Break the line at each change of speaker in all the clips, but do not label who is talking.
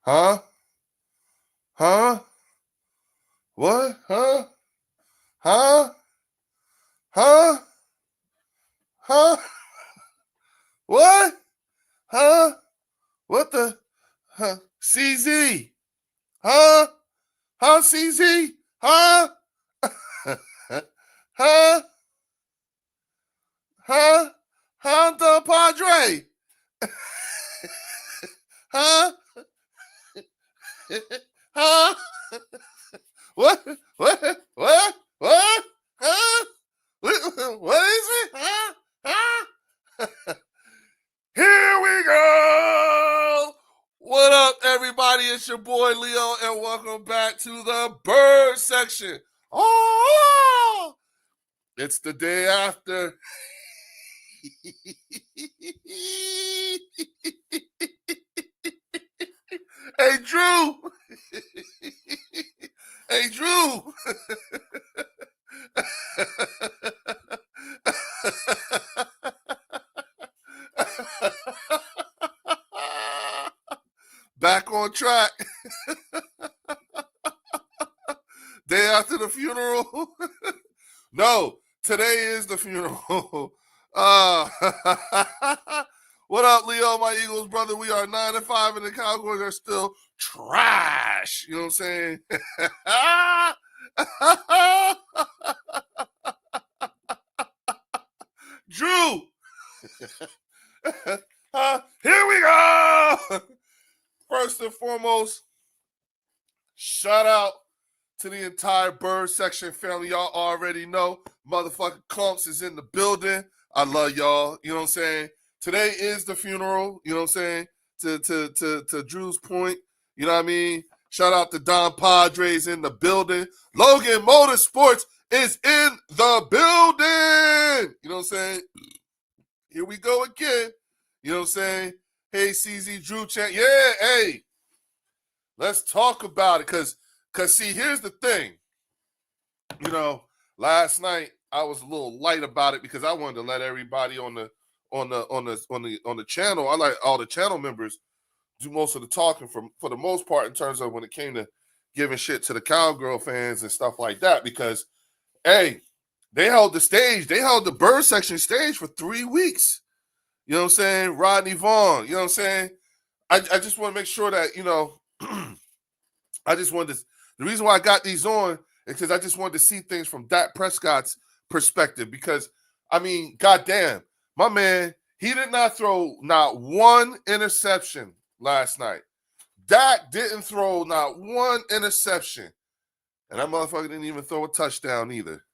Huh? Huh? What? Huh? Huh? Huh? Huh? What? Huh? What the? Huh? CZ? Huh? Huh? CZ? Huh? huh? Huh? Huh? The Padre? Huh? huh? What? What? What? What? Huh? What is it? Huh? Huh? Here we go. What up, everybody? It's your boy Leo, and welcome back to the bird section. Oh, it's the day after. Hey, Drew. Hey, Drew. Back on track. Day after the funeral. No, today is the funeral. What up, Leo, my Eagles brother? We are 9-5, and the Cowboys are still trash. You know what I'm saying? Drew. Here we go. First and foremost, shout out to the entire bird section family. Y'all already know motherfucking Clumps is in the building. I love y'all. You know what I'm saying? Today is the funeral. You know what I'm saying? To Drew's point. You know what I mean? Shout out to Don Padres in the building. Logan Motorsports is in the building. You know what I'm saying? Here we go again. You know what I'm saying? Hey, CZ Drew Chan. Yeah, hey. Let's talk about it. Cause see, here's the thing. You know, last night I was a little light about it because I wanted to let everybody on the channel. I like all the channel members do most of the talking for the most part in terms of when it came to giving shit to the Cowgirl fans and stuff like that. Because hey, they held the stage, they held the bird section stage for 3 weeks. You know what I'm saying? Rodney Vaughn, you know what I'm saying? I just want to make sure that, you know, I just wanted to, the reason why I got these on is because I just wanted to see things from Dak Prescott's perspective. Because, I mean, goddamn, my man, he did not throw not one interception last night. Dak didn't throw not one interception. And that motherfucker didn't even throw a touchdown either.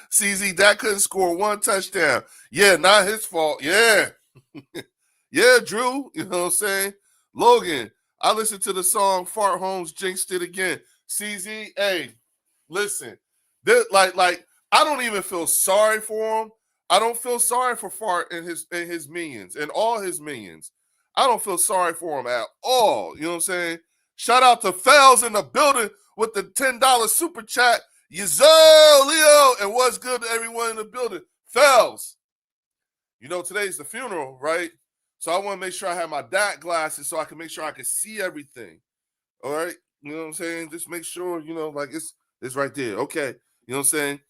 CZ, Dak couldn't score one touchdown. Yeah, not his fault. Yeah. Yeah, Drew, you know what I'm saying? Logan, I listened to the song Fart Holmes jinxed it again. CZ, hey, listen. Like I don't even feel sorry for him. I don't feel sorry for Fart and his minions and all his minions. I don't feel sorry for him at all. You know what I'm saying? Shout out to Fells in the building with the $10 super chat. Yazoo, Leo, and what's good to everyone in the building? Fells, you know, today's the funeral, right? So I want to make sure I have my Dak glasses so I can make sure I can see everything. All right. You know what I'm saying? Just make sure, you know, like it's right there. Okay. You know what I'm saying?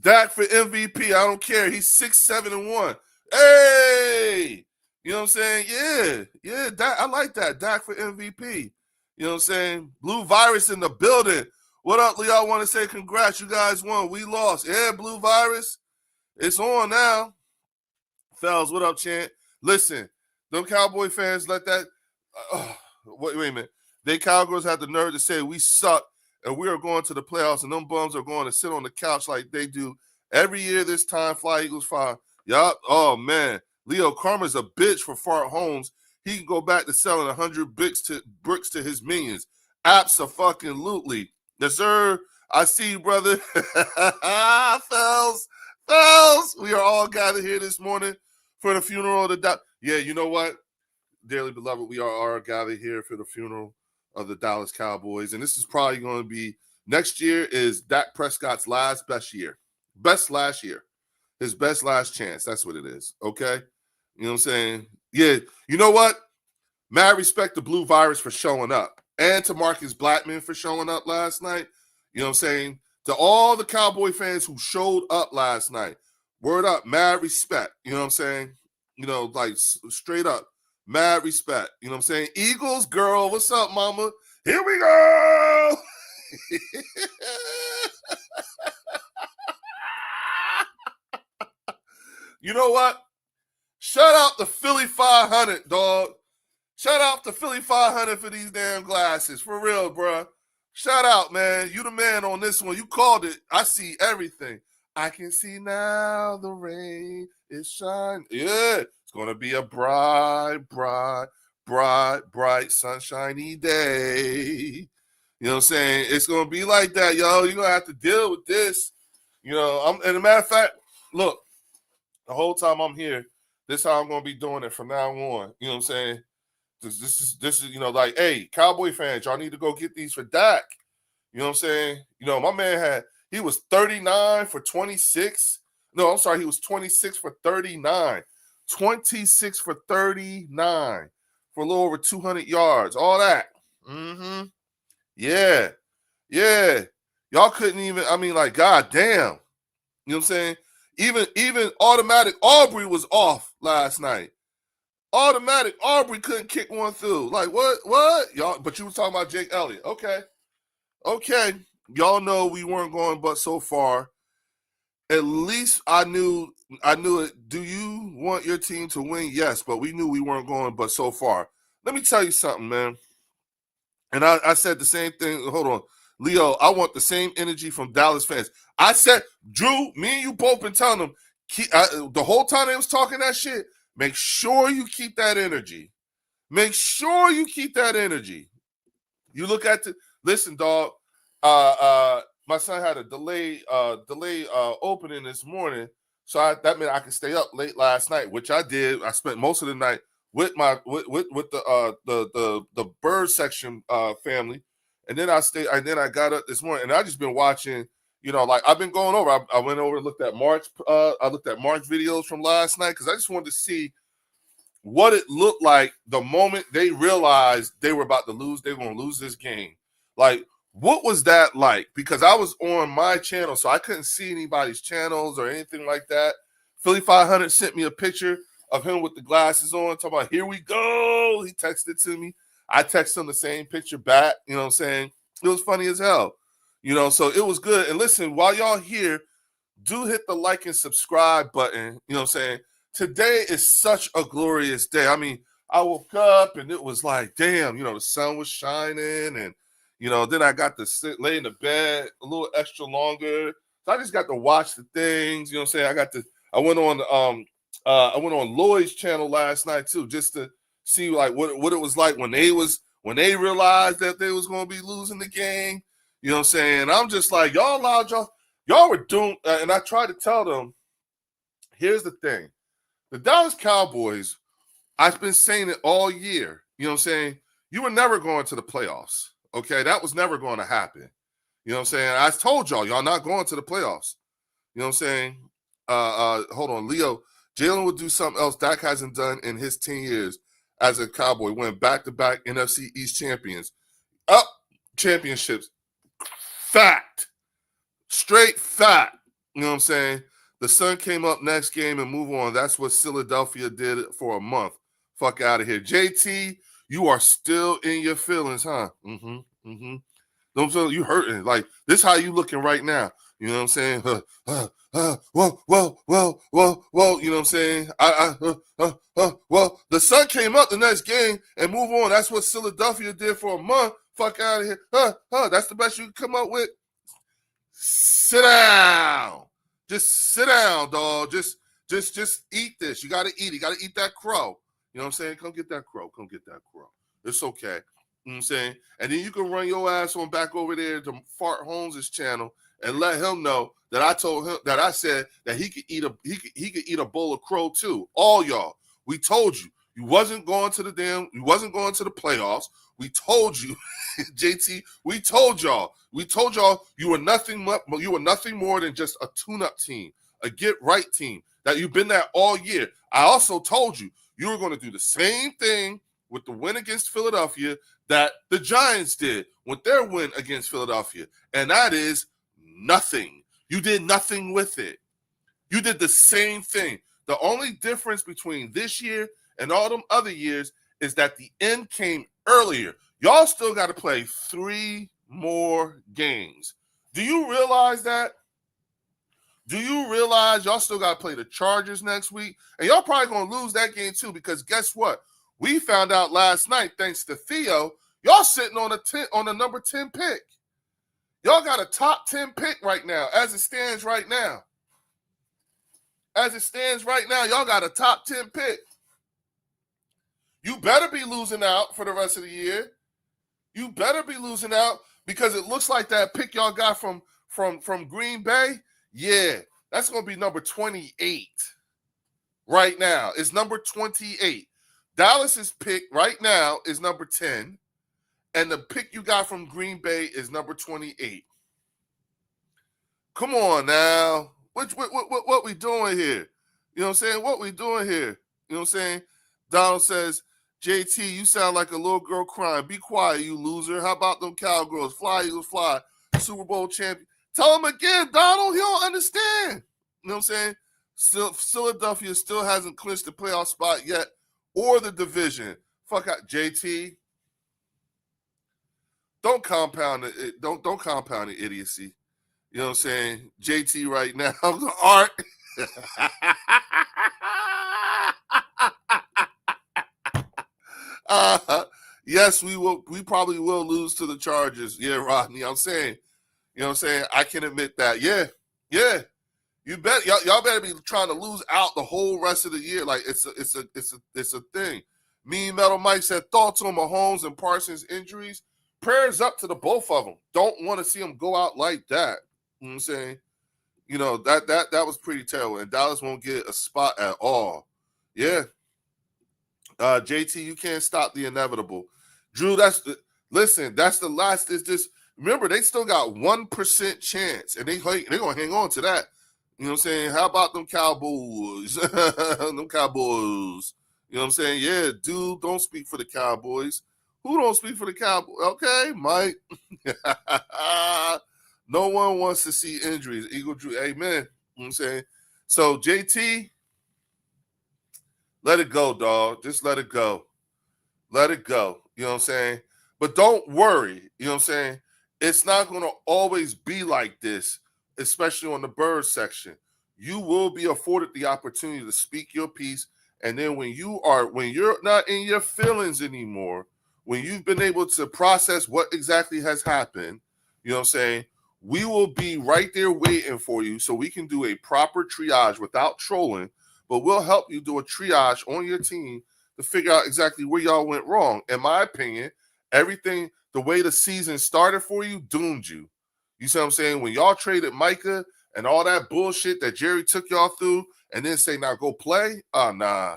Dak for MVP. I don't care. He's 6-7-1. Hey! You know what I'm saying? Yeah. Yeah, Dak, I like that. Dak for MVP. You know what I'm saying? Blue Virus in the building. What up, Leo? I want to say congrats. You guys won. We lost. Yeah, Blue Virus. It's on now. Fells, what up, Chant? Listen, them Cowboy fans let that. Wait a minute. They Cowgirls had the nerve to say we suck and we are going to the playoffs, and them bums are going to sit on the couch like they do every year this time. Fly Eagles fire. Yup. Oh man, Leo Karma's a bitch for Fart Holmes. He can go back to selling 100 bricks to his minions. Abso-fucking-lutely. Yes, sir. I see you, brother. Fells. We are all gathered here this morning for the funeral of the yeah, you know what, dearly beloved, we are all gathered here for the funeral of the Dallas Cowboys, and this is probably going to be next year is Dak Prescott's best last year, his best last chance. That's what it is. Okay, you know what I'm saying? Yeah, you know what? Mad respect to Blue Virus for showing up, and to Marcus Blackman for showing up last night. You know what I'm saying? To all the Cowboy fans who showed up last night, word up, mad respect. You know what I'm saying? You know, like straight up, mad respect. You know what I'm saying? Eagles, girl, what's up, mama? Here we go. You know what? Shout out to Philly 500, dog. Shout out to Philly 500 for these damn glasses. For real, bro. Shout out, man. You the man on this one. You called it. I see everything. I can see now the rain is shining. Yeah, it's going to be a bright, sunshiny day. You know what I'm saying? It's going to be like that, yo. You're going to have to deal with this. You know, and a matter of fact, look, the whole time I'm here, this is how I'm going to be doing it from now on. You know what I'm saying? This is, you know, like, hey, Cowboy fans, y'all need to go get these for Dak. You know what I'm saying? You know, my man he was 39 for 26. No, I'm sorry, he was 26 for 39. 26 for 39 for a little over 200 yards. All that. Mm-hmm. Yeah. Yeah. Y'all couldn't even, I mean, like, god damn. You know what I'm saying? Even automatic Aubrey was off last night. Automatic Aubrey couldn't kick one through. Like, what? Y'all, but you was talking about Jake Elliott. Okay. Y'all know we weren't going but so far. At least I knew it. Do you want your team to win? Yes, but we knew we weren't going but so far. Let me tell you something, man. And I said the same thing. Hold on. Leo, I want the same energy from Dallas fans. I said, Drew, me and you both been telling them, the whole time they was talking that shit, make sure you keep that energy. Make sure you keep that energy. You look at listen, dog. My son had a delay opening this morning, so that meant I could stay up late last night, which I did. I spent most of the night with the bird section family, and then I got up this morning, and I just been watching. You know, like I've been going over. I went over and looked at March. I looked at March videos from last night because I just wanted to see what it looked like the moment they realized they were about to lose. They were going to lose this game. Like, what was that like? Because I was on my channel, so I couldn't see anybody's channels or anything like that. Philly 500 sent me a picture of him with the glasses on, talking about, here we go. He texted to me. I texted him the same picture back. You know what I'm saying? It was funny as hell. You know, so it was good. And listen, while y'all here, do hit the like and subscribe button. You know what I'm saying? Today is such a glorious day. I mean, I woke up and it was like, damn, you know, the sun was shining. And, you know, then I got to lay in the bed a little extra longer. So I just got to watch the things. You know what I'm saying? I went on Lloyd's channel last night too, just to see like what it was like when they realized that they was going to be losing the game. You know what I'm saying? I'm just like, y'all were doomed. And I tried to tell them, here's the thing. The Dallas Cowboys, I've been saying it all year. You know what I'm saying? You were never going to the playoffs. Okay? That was never going to happen. You know what I'm saying? I told y'all not going to the playoffs. You know what I'm saying? Hold on. Leo, Jalen will do something else Dak hasn't done in his 10 years as a Cowboy. Went back-to-back NFC East champions. Up championships. Fact. Straight fact. You know what I'm saying? The sun came up next game and move on. That's what Philadelphia did for a month. Fuck out of here. JT, you are still in your feelings, huh? Don't feel you hurting. Like, this how you looking right now. You know what I'm saying? Well, you know what I'm saying? Well, the sun came up the next game and move on. That's what Philadelphia did for a month. Fuck out of here. That's the best you can come up with. Sit down. Just sit down, dog. Just eat this. You got to eat. You got to eat that crow. You know what I'm saying? Come get that crow. It's okay. You know what I'm saying? And then you can run your ass on back over there to Fart Holmes' channel and let him know that I told him that I said that he could eat a bowl of crow too. All y'all. We told you. You wasn't going to the playoffs. We told you, JT, we told y'all you were nothing more than just a tune-up team, a get-right team, that you've been there all year. I also told you you were going to do the same thing with the win against Philadelphia that the Giants did with their win against Philadelphia. And that is nothing. You did nothing with it. You did the same thing. The only difference between this year and all them other years is that the end came earlier. Y'all still got to play 3 more games. Do you realize that? Do you realize y'all still got to play the Chargers next week? And y'all probably going to lose that game too, because guess what? We found out last night, thanks to Theo, y'all sitting on a number 10 pick. Y'all got a top 10 pick right now, as it stands right now. As it stands right now, y'all got a top 10 pick. You better be losing out for the rest of the year. You better be losing out, because it looks like that pick y'all got from Green Bay, yeah, that's going to be number 28 right now. It's number 28. Dallas's pick right now is number 10, and the pick you got from Green Bay is number 28. Come on now. What we doing here? You know what I'm saying? What we doing here? You know what I'm saying? Donald says, JT, you sound like a little girl crying. Be quiet, you loser. How about them Cowgirls? Fly, Eagles, fly. Super Bowl champion. Tell him again, Donald. He don't understand. You know what I'm saying? Still, Philadelphia still hasn't clinched the playoff spot yet or the division. Fuck out, JT. Don't compound it. Don't compound the idiocy. You know what I'm saying? JT right now, Art. Yes, we will. We probably will lose to the Chargers. Yeah, Rodney. I'm saying, you know what I'm saying? I can admit that. Yeah. You bet y'all better be trying to lose out the whole rest of the year. Like it's a thing. Mean Metal Mike said thoughts on Mahomes and Parsons injuries. Prayers up to the both of them. Don't want to see them go out like that. You know what I'm saying? You know, that was pretty terrible. And Dallas won't get a spot at all. Yeah. JT, you can't stop the inevitable. Drew, that's the last. Is just remember they still got 1% chance, and they're gonna hang on to that. You know what I'm saying? How about them Cowboys? Them Cowboys. You know what I'm saying? Yeah, dude, don't speak for the Cowboys. Who don't speak for the Cowboys? Okay, Mike. No one wants to see injuries. Eagle Drew, amen. You know what I'm saying? So, JT, let it go, dog. Just let it go. Let it go. You know what I'm saying? But don't worry. You know what I'm saying? It's not going to always be like this, especially on the Bird section. You will be afforded the opportunity to speak your piece. And then when you're not in your feelings anymore, when you've been able to process what exactly has happened, you know what I'm saying? We will be right there waiting for you so we can do a proper triage without trolling, but we'll help you do a triage on your team to figure out exactly where y'all went wrong. In my opinion, everything, the way the season started for you, doomed you. You see what I'm saying? When y'all traded Micah and all that bullshit that Jerry took y'all through and then say, now go play, nah. You know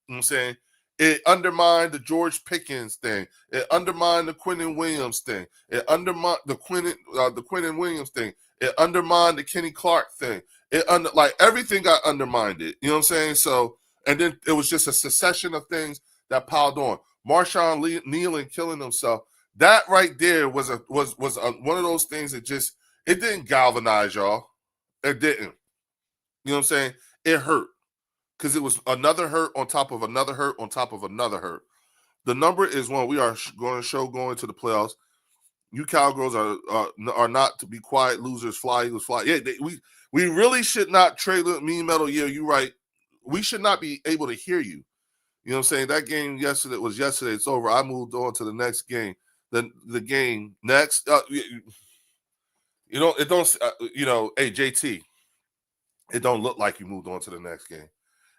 what I'm saying? It undermined the George Pickens thing. It undermined the Quinnen Williams thing. It undermined the Quinnen Williams thing. It undermined the Kenny Clark thing. Like everything got undermined. You know what I'm saying? So, and then it was just a succession of things that piled on. Marshawn kneeling, killing himself. That right there was one of those things that just it didn't galvanize y'all. It didn't. You know what I'm saying? It hurt. Because it was another hurt on top of another hurt on top of another hurt. The number is one. We are going to show going to the playoffs. You Cowgirls are not to be quiet losers. Fly, Eagles, fly. Yeah, we really should not trade Mean Metal. Yeah, you're right. We should not be able to hear you. You know what I'm saying? That game yesterday was yesterday. It's over. I moved on to the next game. The game next. You know, it don't. Hey JT, it don't look like you moved on to the next game.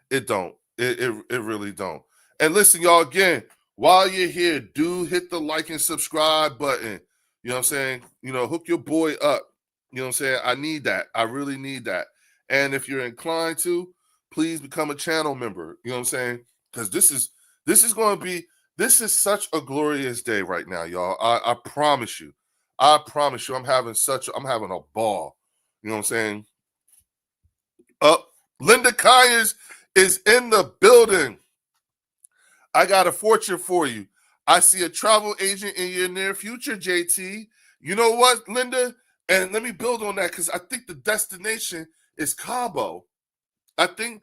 It don't. It really don't. And listen, y'all, again, while you're here, do hit the like and subscribe button. You know what I'm saying? You know, hook your boy up. You know what I'm saying? I need that. I really need that. And if you're inclined to, please become a channel member. You know what I'm saying? Because this is such a glorious day right now, y'all. I promise you. I promise you, I'm having a ball. You know what I'm saying? Linda Kyers is in the building. I got a fortune for you. I see a travel agent in your near future, JT. You know what, Linda? And let me build on that because I think the destination is Cabo. I think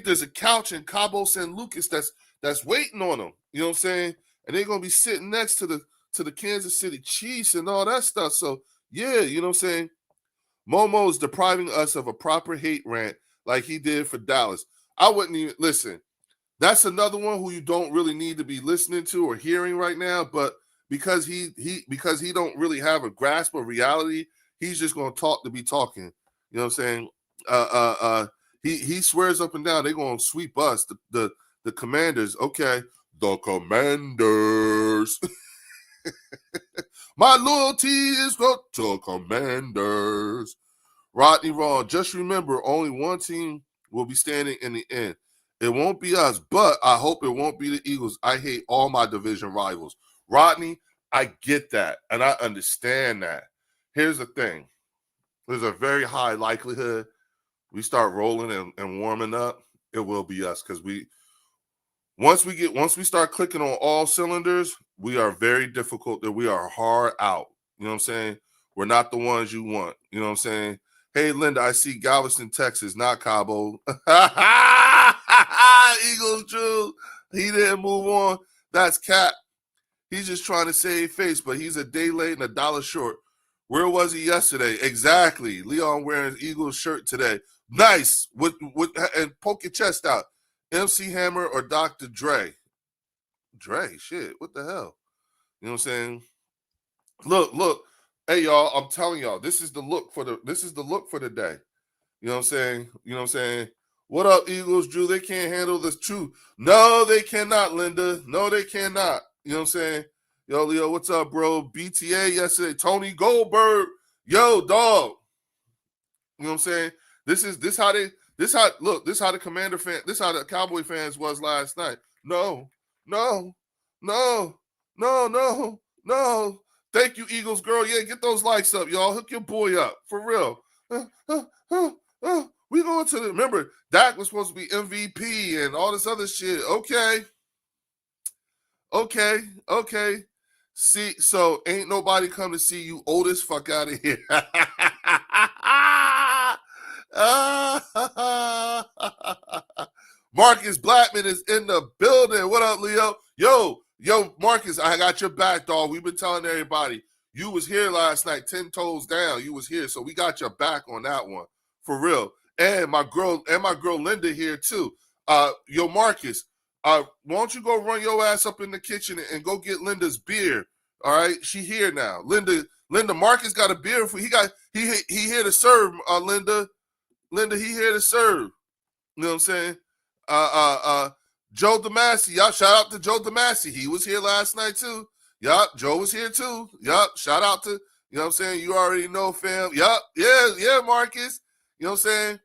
there's a couch in Cabo San Lucas that's waiting on them. You know what I'm saying? And they're gonna be sitting next to the Kansas City Chiefs and all that stuff. So yeah, you know what I'm saying? Momo is depriving us of a proper hate rant like he did for Dallas. I wouldn't even listen. That's another one who you don't really need to be listening to or hearing right now, but because he don't really have a grasp of reality, he's just gonna talk to be talking. You know what I'm saying? He swears up and down they're gonna sweep us, the Commanders. Okay, the Commanders. My loyalty is to Commanders. Rodney Raw, just remember, only one team will be standing in the end. It won't be us, but I hope it won't be the Eagles. I hate all my division rivals. Rodney, I get that, and I understand that. Here's the thing. There's a very high likelihood we start rolling and warming up, it will be us because once we start clicking on all cylinders, we are very difficult. That we are hard out. You know what I'm saying? We're not the ones you want. You know what I'm saying? Hey, Linda, I see Galveston, Texas, not Cabo. Eagles, Drew. He didn't move on. That's Cap. He's just trying to save face, but he's a day late and $1 short. Where was he yesterday? Exactly. Leon wearing his Eagles shirt today. Nice. And poke your chest out. MC Hammer or Dr. Dre? Dre, shit. What the hell? You know what I'm saying? Look. Hey, y'all, I'm telling y'all, this is the look for the day. You know what I'm saying? You know what I'm saying? What up, Eagles, Drew? They can't handle this truth. No, they cannot, Linda. No, they cannot. You know what I'm saying? Yo, Leo, what's up, bro? BTA yesterday. Tony Goldberg. Yo, dog. You know what I'm saying? This how the Commander fan, this how the Cowboy fans was last night. No. Thank you, Eagles girl. Yeah, get those likes up, y'all. Hook your boy up. For real. We going to remember, Dak was supposed to be MVP and all this other shit. Okay. See, so ain't nobody come to see you, oldest fuck out of here. Marcus Blackman is in the building. What up, Leo? Yo, Marcus, I got your back, dog. We've been telling everybody you was here last night, 10 toes down. You was here, so we got your back on that one, for real. And my girl Linda here too. Yo, Marcus, why don't you go run your ass up in the kitchen and go get Linda's beer? All right, she here now. Linda, Marcus got a beer for he here to serve. Linda, he here to serve. You know what I'm saying? Joe DeMasi, y'all shout out to Joe DeMasi. He was here last night too. Yup, Joe was here too. Yup, shout out to, you know what I'm saying? You already know, fam. Yup, yeah, Marcus. You know what I'm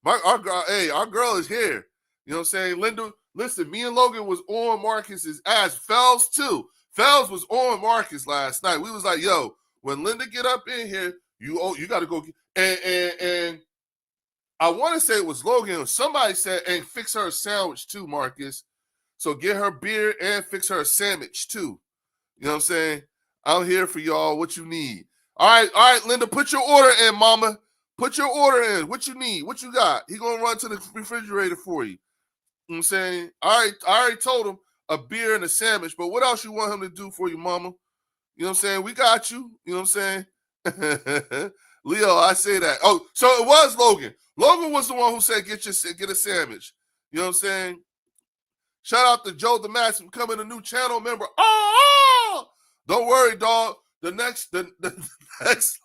saying? Our girl is here. You know what I'm saying? Linda, listen, me and Logan was on Marcus's ass. Fells too. Fells was on Marcus last night. We was like, yo, when Linda get up in here, you got to go. And I want to say it was Logan. Somebody said, and fix her a sandwich too, Marcus. So get her beer and fix her a sandwich too. You know what I'm saying? I'm here for y'all. What you need? All right, Linda, put your order in, mama. Put your order in. What you need? What you got? He gonna run to the refrigerator for you. You know what I'm saying? All right, I already told him a beer and a sandwich, but what else you want him to do for you, mama? You know what I'm saying? We got you. You know what I'm saying? Leo, I say that. Oh, so it was Logan. Logan was the one who said get a sandwich. You know what I'm saying? Shout out to Joe DeMasi becoming a new channel member. Oh! Don't worry, dog. The next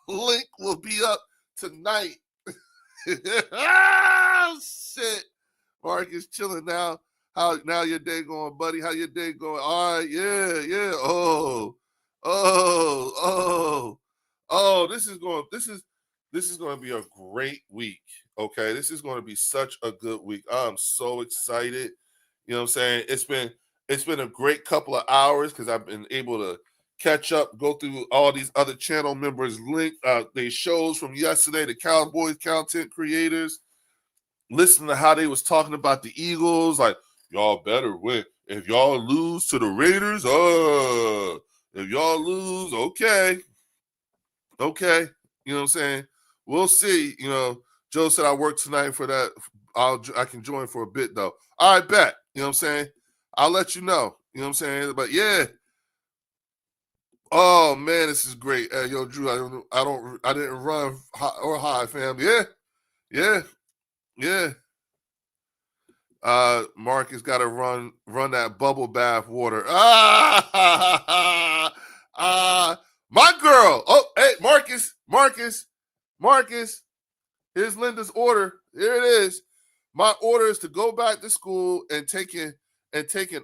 link will be up tonight. Shit. Marcus chilling now. How now your day going, buddy? How your day going? All right, yeah. This is going to be a great week. Okay, this is going to be such a good week. I'm so excited. You know what I'm saying? It's been a great couple of hours because I've been able to catch up, go through all these other channel members' their shows from yesterday, the Cowboys content creators. Listen to how they was talking about the Eagles, like y'all better win. If y'all lose to the Raiders, if y'all lose, okay. Okay. You know what I'm saying? We'll see. You know, Joe said I work tonight for that. I can join for a bit though. All right, bet. You know what I'm saying? I'll let you know. You know what I'm saying? But yeah. Oh man, this is great. Yo, Drew, I didn't run high or high, fam. Yeah, yeah, yeah. Marcus got to run that bubble bath water. My girl. Oh, hey, Marcus. Here's Linda's order. Here it is. My order is to go back to school and take an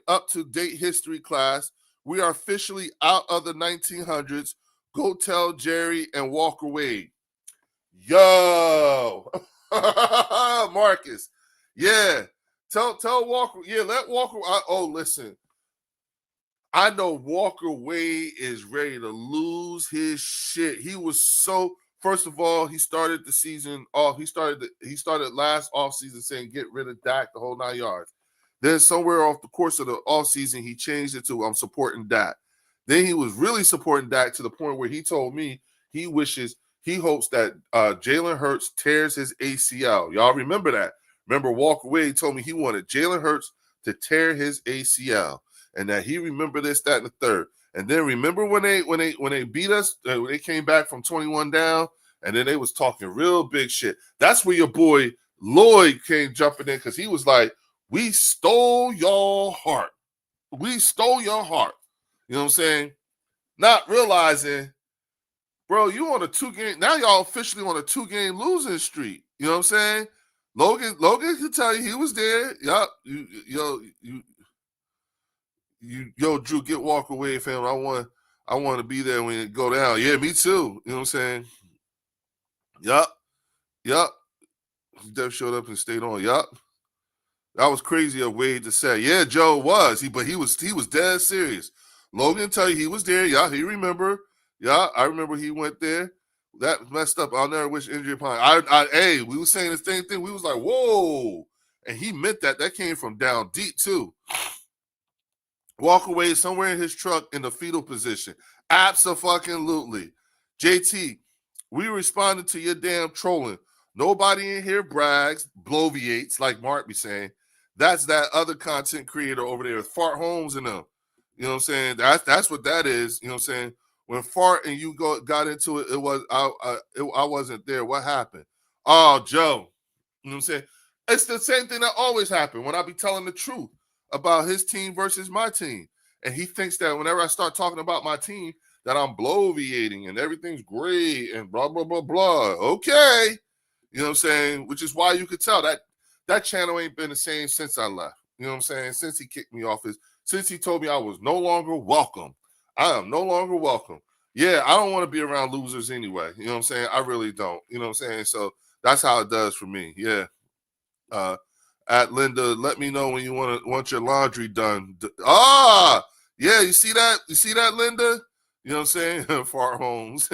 up-to-date history class. We are officially out of the 1900s. Go tell Jerry and Walker Wade. Yo, Marcus. Yeah. Tell Walker. Yeah, let Walker. Listen. I know Walker Wade is ready to lose his shit. He was so. First of all, he started the season off. He started last offseason saying get rid of Dak the whole 9 yards. Then somewhere off the course of the offseason, he changed it to I'm supporting Dak. Then he was really supporting Dak to the point where he told me he hopes that Jalen Hurts tears his ACL. Y'all remember that? Remember Walker Wade told me he wanted Jalen Hurts to tear his ACL, and that he remembered this, that, and the third. And then remember when they beat us, when they came back from 21 down, and then they was talking real big shit. That's where your boy Lloyd came jumping in because he was like, "We stole your heart. We stole your heart." You know what I'm saying? Not realizing, bro, you on a 2-game. Now y'all officially on a 2-game losing streak. You know what I'm saying? Logan can tell you he was there. Yup. Yo, Drew, get Walker away, fam. I want to be there when it go down. Yeah, me too. You know what I'm saying? Yup. He just showed up and stayed on. Yup. That was crazy of Wade to say. Yeah, Joe was. But he was dead serious. Logan tell you he was there. Yeah, he remember. Yeah, I remember he went there. That messed up. I'll never wish injury upon. Hey, we was saying the same thing. We was like, whoa. And he meant that. That came from down deep too. Walk away somewhere in his truck in the fetal position. Abso-fucking-lutely. JT, we responded to your damn trolling. Nobody in here brags, bloviates, like Mark be saying. That's that other content creator over there, Fart Holmes and them. You know what I'm saying? That's what that is. You know what I'm saying? When Fart and you got into it, I wasn't there. What happened? Oh, Joe. You know what I'm saying? It's the same thing that always happened when I be telling the truth about his team versus my team. And he thinks that whenever I start talking about my team, that I'm bloviating and everything's great and blah, blah, blah, blah. Okay. You know what I'm saying? Which is why you could tell that channel ain't been the same since I left. You know what I'm saying? Since he kicked me off since he told me I was no longer welcome. I am no longer welcome. Yeah, I don't want to be around losers anyway. You know what I'm saying? I really don't. You know what I'm saying? So that's how it does for me. Yeah. At Linda, let me know when you want your laundry done. Yeah, you see that? You see that, Linda? You know what I'm saying? Fart Holmes.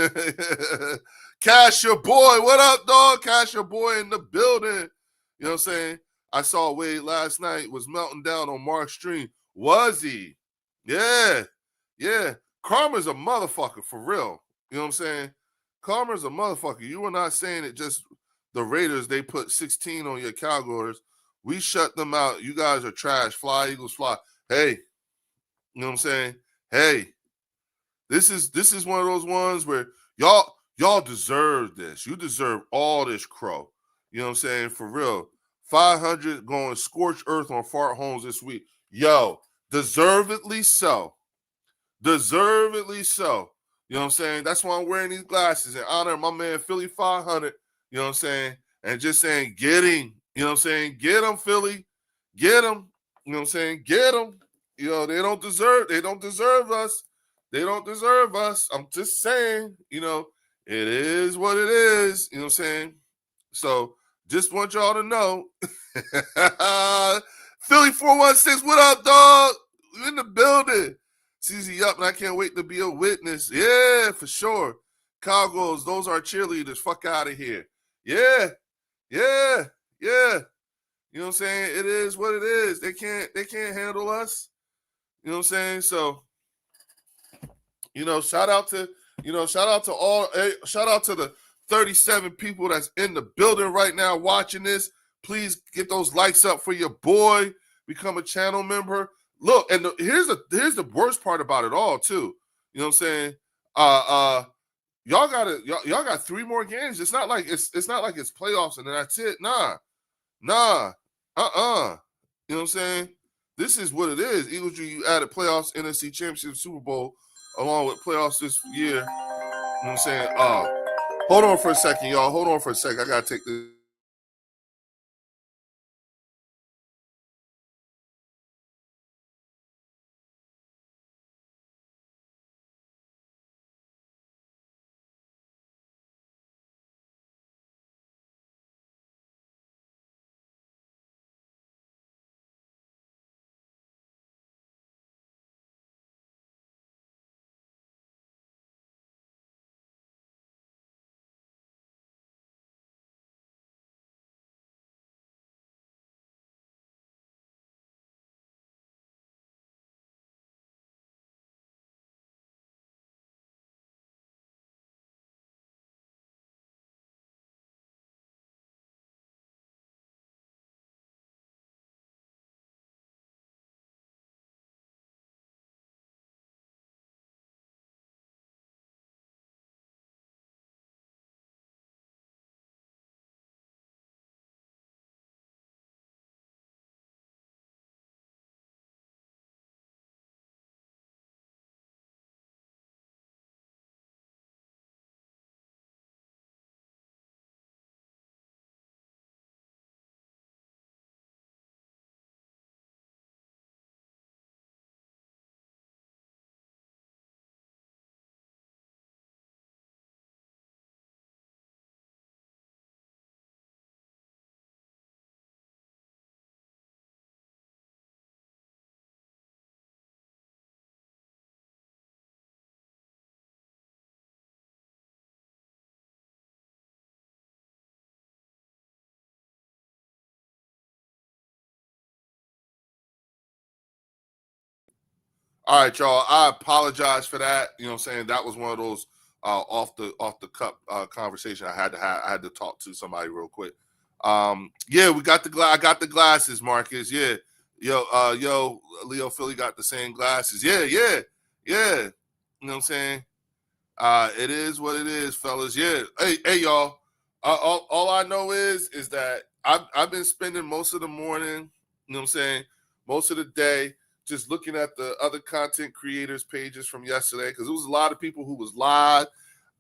Cash your boy. What up, dog? Cash your boy in the building. You know what I'm saying? I saw Wade last night was melting down on Mark's stream. Was he? Yeah. Karma's a motherfucker for real. You know what I'm saying? Karma's a motherfucker. You were not saying it just the Raiders, they put 16 on your Cowboys. We shut them out. You guys are trash. Fly, Eagles, fly. Hey, you know what I'm saying? Hey, this is one of those ones where y'all deserve this. You deserve all this crow. You know what I'm saying? For real. 500 going scorched earth on Fart Holmes this week. Yo, deservedly so. Deservedly so. You know what I'm saying? That's why I'm wearing these glasses in honor of my man Philly 500. You know what I'm saying? And just saying, get him. You know what I'm saying? Get him, Philly. Get him. You know what I'm saying? Get him. You know, they don't deserve us. They don't deserve us. I'm just saying, you know, it is what it is. You know what I'm saying? So just want y'all to know. Philly 416, what up, dog? We're in the building. CZ up, and I can't wait to be a witness. Yeah, for sure. Cowgirls, those are cheerleaders. Fuck out of here. Yeah. You know what I'm saying? It is what it is. They can't handle us. You know what I'm saying? So, shout out to the 37 people that's in the building right now watching this. Please get those likes up for your boy. Become a channel member. Look, and here's the worst part about it all too. You know what I'm saying? Y'all got 3 more games. It's not like it's playoffs and then that's it. Nah. You know what I'm saying? This is what it is. Eagles, you added playoffs, NFC Championship, Super Bowl, along with playoffs this year. You know what I'm saying? Hold on for a second, y'all. Hold on for a second. I gotta take this. All right, y'all. I apologize for that. You know what I'm saying? That was one of those off the cup conversation I had to have. I had to talk to somebody real quick. Yeah, we got I got the glasses, Marcus. Yeah. Yo, Leo Philly got the same glasses. Yeah. You know what I'm saying? It is what it is, fellas. Yeah. Hey, y'all. All I know is that I've been spending most of the morning, you know what I'm saying, most of the day, just looking at the other content creators' pages from yesterday because there was a lot of people who was live.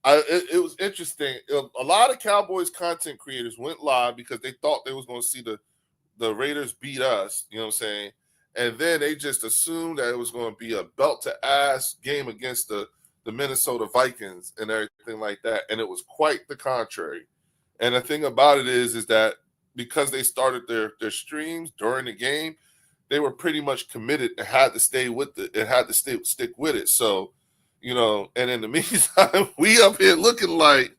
It was interesting. A lot of Cowboys content creators went live because they thought they was going to see the Raiders beat us. You know what I'm saying? And then they just assumed that it was going to be a belt to ass game against the Minnesota Vikings and everything like that. And it was quite the contrary. And the thing about it is that because they started their streams during the game, they were pretty much committed and had to stay with it. It had to stick with it. So, and in the meantime, we up here looking like,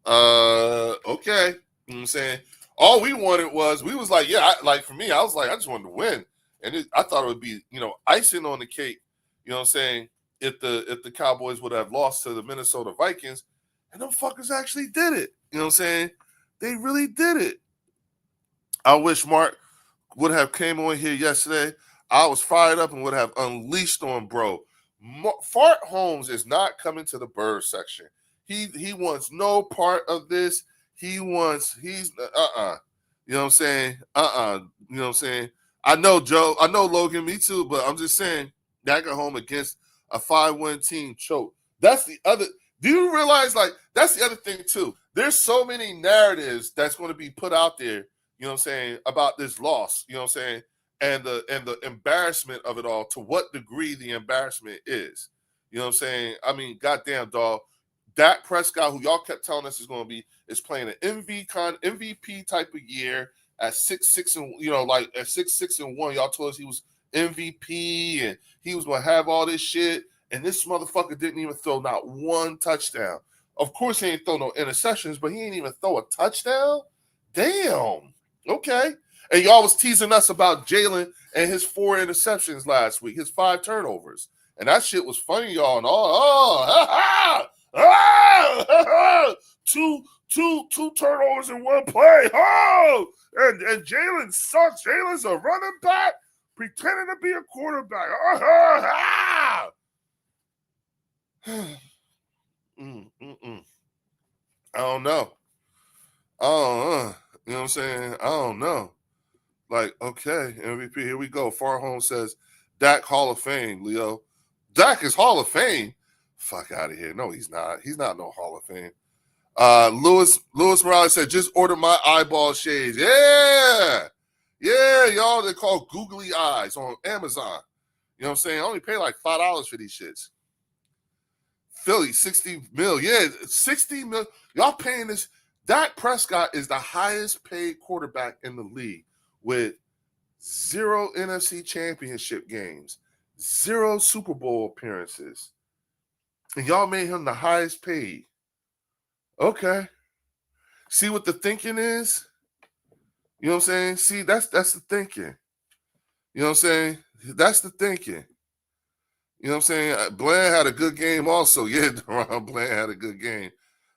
okay. You know what I'm saying? All we wanted we was like, yeah, for me, I was like, I just wanted to win. And I thought it would be, icing on the cake, you know what I'm saying, if the Cowboys would have lost to the Minnesota Vikings, and them fuckers actually did it. You know what I'm saying? They really did it. I wish Mark would have came on here yesterday. I was fired up and would have unleashed on bro. Fart Holmes is not coming to the bird section. He wants no part of this. He's You know what I'm saying? You know what I'm saying? I know Joe, I know Logan, me too, but I'm just saying that got home against a 5-win team choke. That's the other. Do you realize that's the other thing too? There's so many narratives that's going to be put out there, you know what I'm saying, about this loss, you know what I'm saying, and the embarrassment of it all, to what degree the embarrassment is. You know what I'm saying? I mean, goddamn dog. Dak Prescott, who y'all kept telling us is playing an MVP type of year at 6-6 and at 6-6-1. Y'all told us he was MVP and he was gonna have all this shit. And this motherfucker didn't even throw not one touchdown. Of course, he ain't throw no interceptions, but he ain't even throw a touchdown. Damn. Okay. And y'all was teasing us about Jalen and his 4 interceptions last week, his 5 turnovers. And that shit was funny, y'all. And two turnovers in one play. And Jalen sucks. Jalen's a running back pretending to be a quarterback. I don't know. You know what I'm saying? I don't know. Like, okay, MVP, here we go. Farhome says, Dak Hall of Fame, Leo. Dak is Hall of Fame? Fuck out of here. No, he's not. He's not no Hall of Fame. Louis Morales said, just order my eyeball shades. Yeah. Yeah, y'all. They're called Googly Eyes on Amazon. You know what I'm saying? I only pay like $5 for these shits. Philly, 60 mil. Yeah, 60 mil. Y'all paying this. Dak Prescott is the highest paid quarterback in the league with 0 NFC championship games, 0 Super Bowl appearances. And y'all made him the highest paid. Okay. See what the thinking is? You know what I'm saying? See, that's the thinking. You know what I'm saying? That's the thinking. You know what I'm saying? Bland had a good game also. Yeah, Deron Bland had a good game.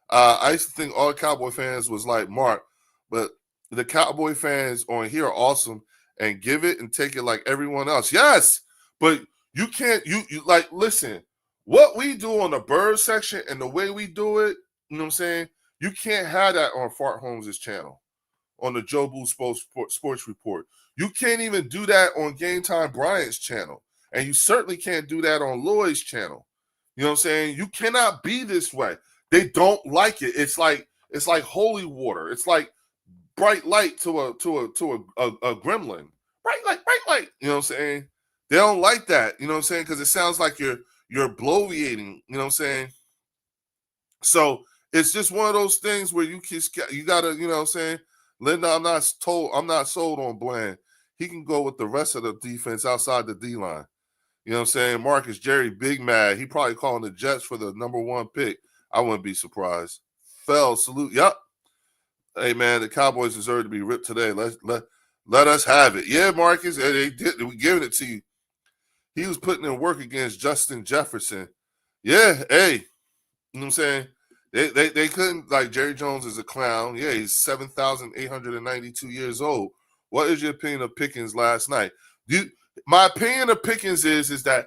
I used to think all Cowboy fans was like Mark, but the Cowboy fans on here are awesome and give it and take it like everyone else. Yes, but you can't, you like, listen, what we do on the bird section and the way we do it, you know what I'm saying? You can't have that on Fart Holmes' channel, on the Joe Boo Sports Report. You can't even do that on Game Time Bryant's channel. And you certainly can't do that on Lloyd's channel. You know what I'm saying? You cannot be this way. They don't like it. It's like holy water. It's like bright light to a gremlin. Bright light. You know what I'm saying? They don't like that. You know what I'm saying? Because it sounds like you're bloviating. You know what I'm saying? So it's just one of those things where you gotta, you know what I'm saying? Linda, I'm not sold on Bland. He can go with the rest of the defense outside the D line. You know what I'm saying? Marcus Jerry, big mad. He probably calling the Jets for the number 1 pick. I wouldn't be surprised. Fell, salute. Yep. Hey, man, the Cowboys deserve to be ripped today. Let us have it. Yeah, Marcus, they did. We're giving it to you. He was putting in work against Justin Jefferson. Yeah, hey. You know what I'm saying? They couldn't, like, Jerry Jones is a clown. Yeah, he's 7,892 years old. What is your opinion of Pickens last night? My opinion of Pickens is that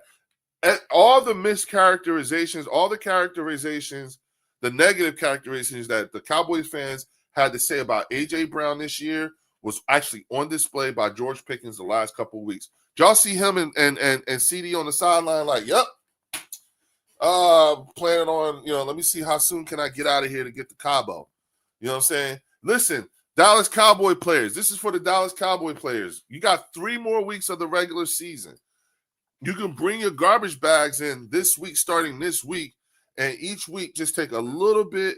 all the mischaracterizations, the negative characterizations that the Cowboys fans had to say about A.J. Brown this year was actually on display by George Pickens the last couple of weeks. Did y'all see him and CD on the sideline like, yep, planning on, let me see how soon can I get out of here to get to Cabo. You know what I'm saying? Listen, Dallas Cowboy players, this is for the Dallas Cowboy players. You got 3 more weeks of the regular season. You can bring your garbage bags in this week, starting this week, and each week just take a little bit,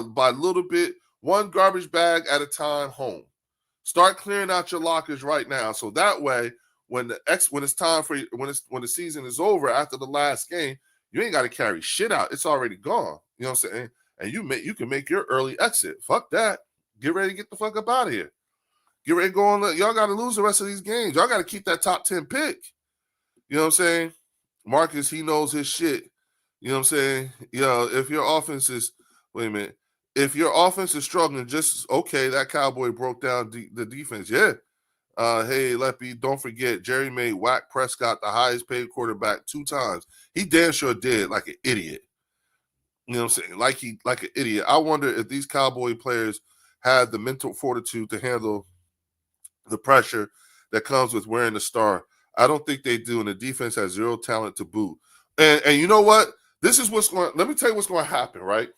by little bit, 1 garbage bag at a time home. Start clearing out your lockers right now, so that way, when it's time for when the season is over after the last game, you ain't got to carry shit out. It's already gone. You know what I'm saying? And you can make your early exit. Fuck that. Get ready to get the fuck up out of here. Get ready to go on. Y'all got to lose the rest of these games. Y'all got to keep that top 10 pick. You know what I'm saying? Marcus, he knows his shit. You know what I'm saying? If your offense is, if your offense is struggling, just, okay, that Cowboy broke down the defense. Yeah. Hey, Leppy, don't forget, Jerry made Whack Prescott the highest paid quarterback 2 times. He damn sure did, like an idiot. You know what I'm saying? Like an idiot. I wonder if these Cowboy players had the mental fortitude to handle the pressure that comes with wearing the star. I don't think they do, and the defense has 0 talent to boot. And you know what? This is let me tell you what's going to happen, right?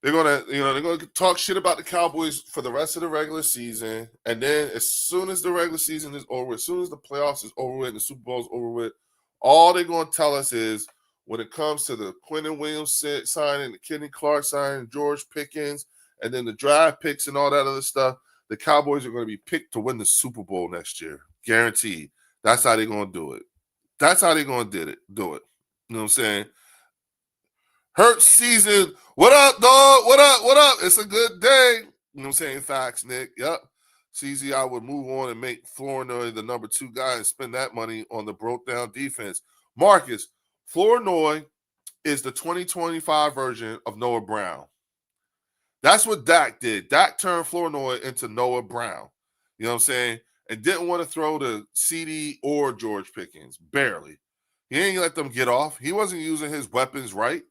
They're gonna talk shit about the Cowboys for the rest of the regular season, and then as soon as the regular season is over, as soon as the playoffs is over with and the Super Bowl is over with, all they're gonna tell us is when it comes to the Quentin Williams signing, the Kenny Clark signing, George Pickens, and then the draft picks and all that other stuff, the Cowboys are going to be picked to win the Super Bowl next year, guaranteed. That's how they're gonna do it. That's how they're gonna do it. You know what I'm saying? Hurt season. What up, dog? What up? It's a good day. You know what I'm saying? Facts, Nick. Yep. CZ, I would move on and make Flournoy the number 2 guy and spend that money on the broke down defense. Marcus, Flournoy is the 2025 version of Noah Brown. That's what Dak did. Dak turned Flournoy into Noah Brown. You know what I'm saying? And didn't want to throw to CD or George Pickens. Barely. He ain't let them get off. He wasn't using his weapons right.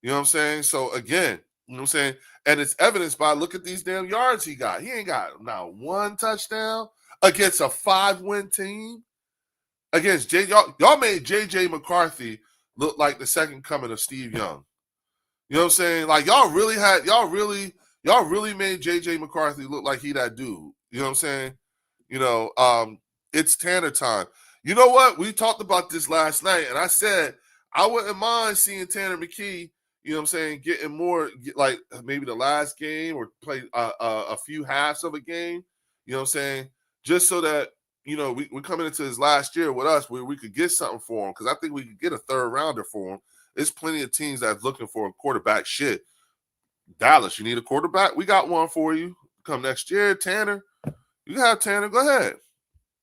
You know what I'm saying? So, again, you know what I'm saying? And it's evidenced by look at these damn yards he got. He ain't got not one touchdown against a 5-win team. Against y'all made J.J. McCarthy look like the second coming of Steve Young. You know what I'm saying? Like y'all really made J.J. McCarthy look like he that dude. You know what I'm saying? You know, it's Tanner time. You know what? We talked about this last night, and I said I wouldn't mind seeing Tanner McKee, you know what I'm saying, getting more, like maybe the last game or play a few halves of a game, you know what I'm saying, just so that, you know, we're coming into his last year with us where we could get something for him, because I think we could get a third rounder for him. There's plenty of teams that's looking for a quarterback. Shit. Dallas, you need a quarterback? We got one for you. Come next year, Tanner. You have Tanner. Go ahead.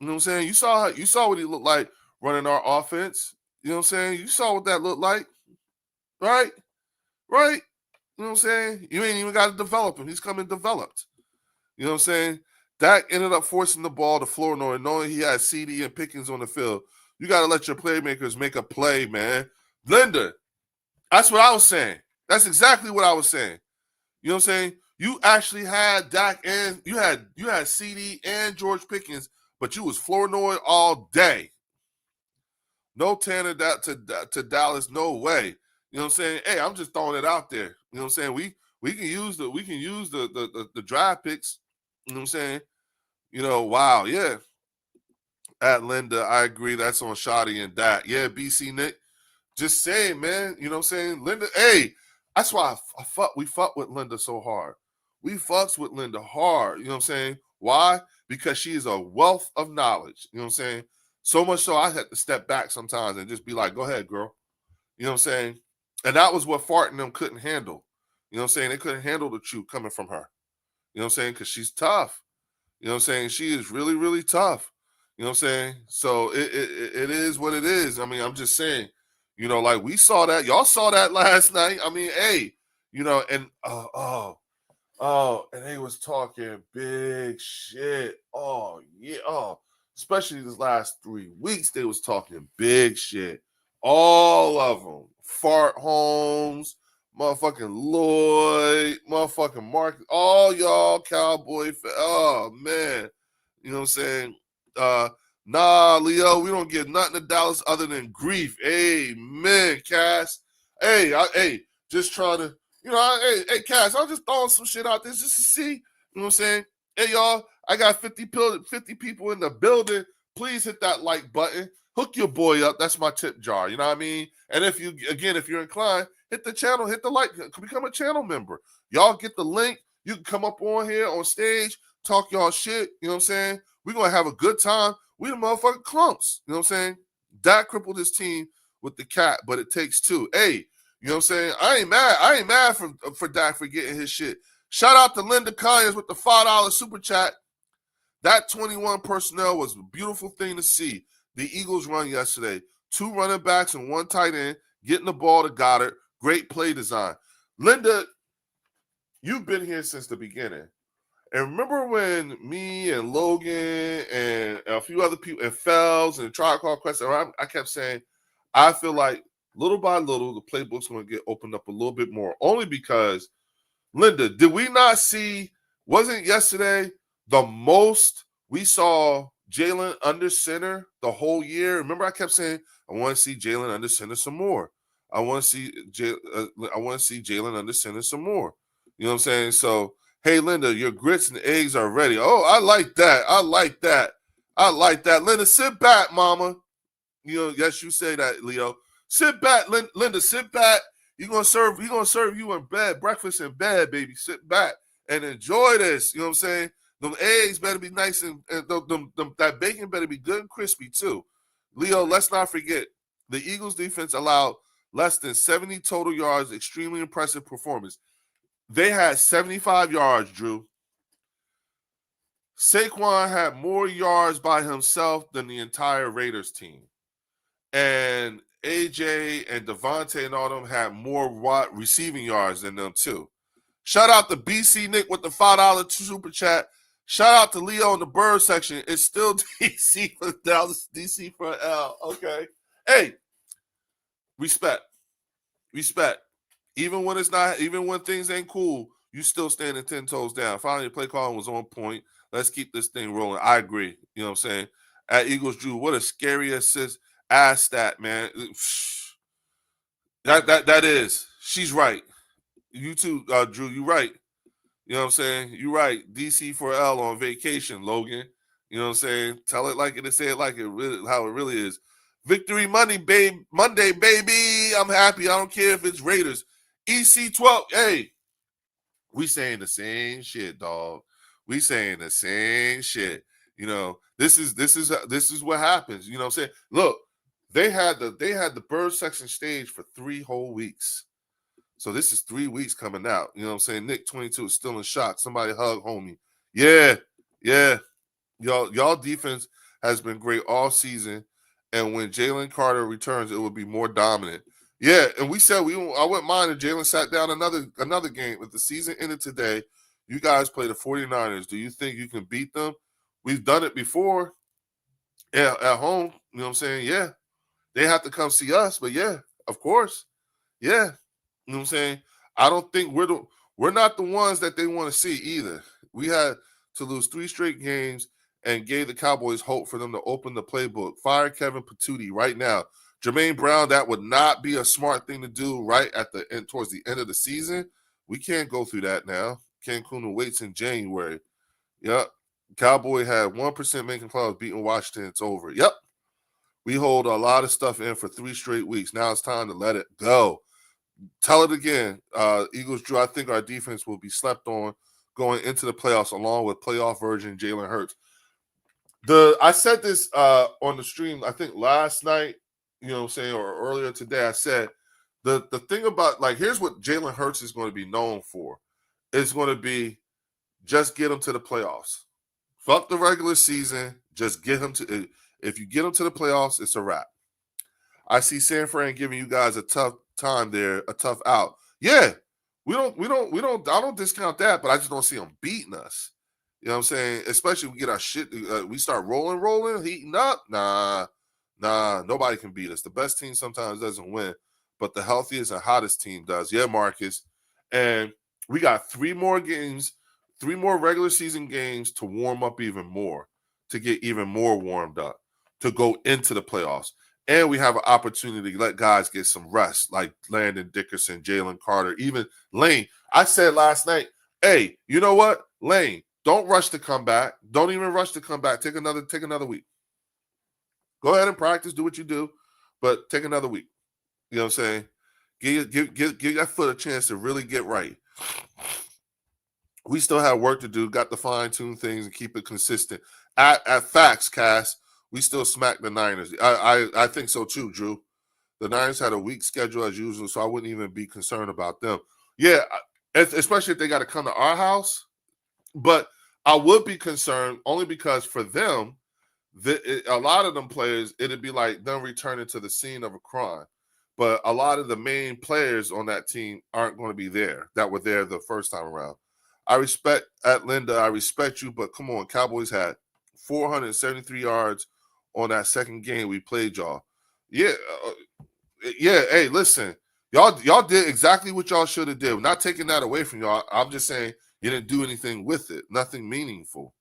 You know what I'm saying? You saw what he looked like running our offense. You know what I'm saying? You saw what that looked like. Right? Right? You know what I'm saying? You ain't even got to develop him. He's coming developed. You know what I'm saying? Dak ended up forcing the ball to Flournoy, knowing he had CD and Pickens on the field. You got to let your playmakers make a play, man. Linda, that's what I was saying. That's exactly what I was saying. You know what I'm saying? You actually had Dak and you had CD and George Pickens, but you was Flournoy all day. No Tanner to Dallas, no way. You know what I'm saying? Hey, I'm just throwing it out there. You know what I'm saying? We can use the draft picks. You know what I'm saying? You know, wow, yeah. At Linda, I agree. That's on Shotty and Dak. Yeah, BC Nick. Just saying, man. You know what I'm saying? Linda, hey, that's why we fuck with Linda so hard. We fucks with Linda hard. You know what I'm saying? Why? Because she is a wealth of knowledge. You know what I'm saying? So much so I had to step back sometimes and just be like, go ahead, girl. You know what I'm saying? And that was what Fart and them couldn't handle. You know what I'm saying? They couldn't handle the truth coming from her. You know what I'm saying? Because she's tough. You know what I'm saying? She is really, really tough. You know what I'm saying? So it is what it is. I mean, I'm just saying, you know, like we saw that. Y'all saw that last night. I mean, hey, you know, and and they was talking big shit. Oh, yeah. Oh, especially this last 3 weeks, they was talking big shit. All of them. Fart Holmes, motherfucking Lloyd, motherfucking Mark, all y'all Cowboy. Oh, man. You know what I'm saying? Nah, Leo, we don't get nothing to Dallas other than grief. Amen, Cass. Hey, just trying to, you know, hey, Cass, I'm just throwing some shit out there just to see. You know what I'm saying? Hey, y'all, I got 50 people in the building. Please hit that like button. Hook your boy up. That's my tip jar. You know what I mean? And if you're inclined, hit the channel, hit the like, become a channel member. Y'all get the link. You can come up on here on stage, talk y'all shit. You know what I'm saying? We're going to have a good time. We the motherfucking clumps. You know what I'm saying? Dak crippled his team with the cat, but it takes two. Hey, you know what I'm saying? I ain't mad for Dak for getting his shit. Shout out to Linda Conyers with the $5 super chat. That 21 personnel was a beautiful thing to see. The Eagles run yesterday. 2 running backs and 1 tight end, getting the ball to Goddard. Great play design. Linda, you've been here since the beginning. And remember when me and Logan and a few other people and Fells and Trial Call Quest, I kept saying, I feel like little by little, the playbook's going to get opened up a little bit more. Only because, Linda, did we not see, wasn't yesterday the most we saw Jalen under center the whole year? Remember I kept saying, I want to see Jalen under center some more. I want to see Jalen under center some more. You know what I'm saying? So, hey, Linda, your grits and eggs are ready. Oh, I like that. I like that. Linda, sit back, mama. You know, yes, you say that, Leo. Sit back, Linda, sit back. He's gonna serve you in bed, breakfast in bed, baby. Sit back and enjoy this. You know what I'm saying? Them eggs better be nice and that bacon better be good and crispy too. Leo, let's not forget, the Eagles defense allowed less than 70 total yards, extremely impressive performance. They had 75 yards, Drew. Saquon had more yards by himself than the entire Raiders team. And AJ and Devontae and all them had more receiving yards than them too. Shout out to BC Nick with the $5 super chat. Shout out to Leo in the Bird section. It's still DC for Dallas, DC for L. Okay. Hey, respect. Even when it's not, even when things ain't cool, you still standing 10 toes down. Finally, the play calling was on point. Let's keep this thing rolling. I agree. You know what I'm saying? At Eagles Drew, what a scary assist ass stat, man. That is. She's right. You too, Drew. You right. You know what I'm saying? You right. DC for L on vacation, Logan. You know what I'm saying? Tell it like it and say it like it really, how it really is. Victory Monday, baby. I'm happy. I don't care if it's Raiders. EC12. Hey, we saying the same shit, dog. We saying the same shit. You know, this is what happens. You know what I'm saying? Look, they had the Bird section stage for 3 whole weeks. So this is 3 weeks coming out. You know what I'm saying? Nick 22 is still in shock. Somebody hug homie. Yeah. Y'all defense has been great all season. And when Jalen Carter returns, it will be more dominant. Yeah, and we said I wouldn't mind if Jalen sat down another game. If the season ended today, you guys play the 49ers. Do you think you can beat them? We've done it before. Yeah, at home. You know what I'm saying? Yeah. They have to come see us, but yeah, of course. Yeah. You know what I'm saying? I don't think we're not the ones that they want to see either. We had to lose 3 straight games and gave the Cowboys hope for them to open the playbook. Fire Kevin Patootie right now. Jermaine Brown, that would not be a smart thing to do right at the end, towards the end of the season. We can't go through that now. Cancun waits in January. Yep. Cowboy had 1% making playoffs, beating Washington. It's over. Yep. We hold a lot of stuff in for 3 straight weeks. Now it's time to let it go. Tell it again, Eagles Drew. I think our defense will be slept on going into the playoffs, along with playoff virgin Jalen Hurts. I said this on the stream, I think last night, you know what I'm saying, or earlier today. I said the thing about, like, here's what Jalen Hurts is going to be known for. It's going to be just get him to the playoffs. Fuck the regular season. Just get him to. If you get him to the playoffs, it's a wrap. I see San Fran giving you guys a tough time there, a tough out. Yeah, we don't. I don't discount that, but I just don't see them beating us. You know what I'm saying? Especially if we get our shit. We start rolling, heating up. Nah. Nobody can beat us. The best team sometimes doesn't win, but the healthiest and hottest team does. Yeah, Marcus. And we got 3 more games, 3 more regular season games to warm up even more, to get even more warmed up, to go into the playoffs. And we have an opportunity to let guys get some rest, like Landon Dickerson, Jalen Carter, even Lane. I said last night, hey, you know what? Lane, don't rush to come back. Don't even rush to come back. Take another week. Go ahead and practice, do what you do, but take another week. You know what I'm saying? Give that foot a chance to really get right. We still have work to do, got to fine-tune things and keep it consistent. At Facts, Cass, we still smack the Niners. I think so too, Drew. The Niners had a weak schedule as usual, so I wouldn't even be concerned about them. Yeah, especially if they got to come to our house. But I would be concerned only because for them, a lot of them players, it'd be like them returning to the scene of a crime. But a lot of the main players on that team aren't going to be there that were there the first time around. I respect Linda. I respect you, but come on, Cowboys had 473 yards on that second game we played y'all. Yeah. Hey, listen, y'all did exactly what y'all should have did. We're not taking that away from y'all. I'm just saying you didn't do anything with it. Nothing meaningful.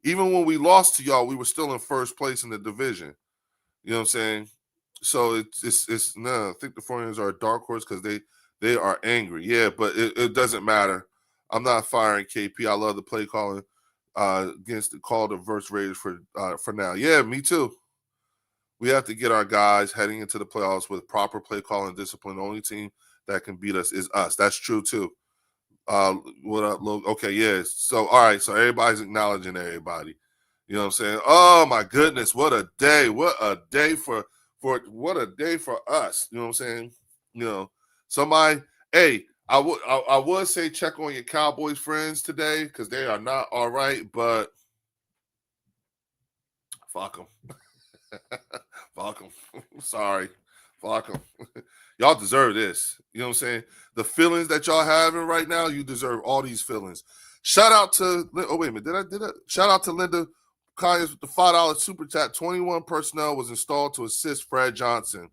Even when we lost to y'all, we were still in first place in the division. You know what I'm saying? So it's no. I think the 49ers are a dark horse because they are angry. Yeah, but it doesn't matter. I'm not firing KP. I love the play calling against the call to verse Raiders for now. Yeah, me too. We have to get our guys heading into the playoffs with proper play calling discipline. The only team that can beat us is us. That's true too. What up, Logan? Okay, yeah. So all right, so everybody's acknowledging everybody. You know what I'm saying? Oh my goodness, what a day! What a day for what a day for us. You know what I'm saying? You know, somebody. Hey, I would say check on your Cowboys friends today because they are not all right. But Fuck them. Fuck them. Sorry. Fuck them. Y'all deserve this. You know what I'm saying? The feelings that y'all having right now, you deserve all these feelings. Shout out to, oh, wait a minute. Did I? Shout out to Linda Conyers with the $5 super chat. 21 personnel was installed to assist Fred Johnson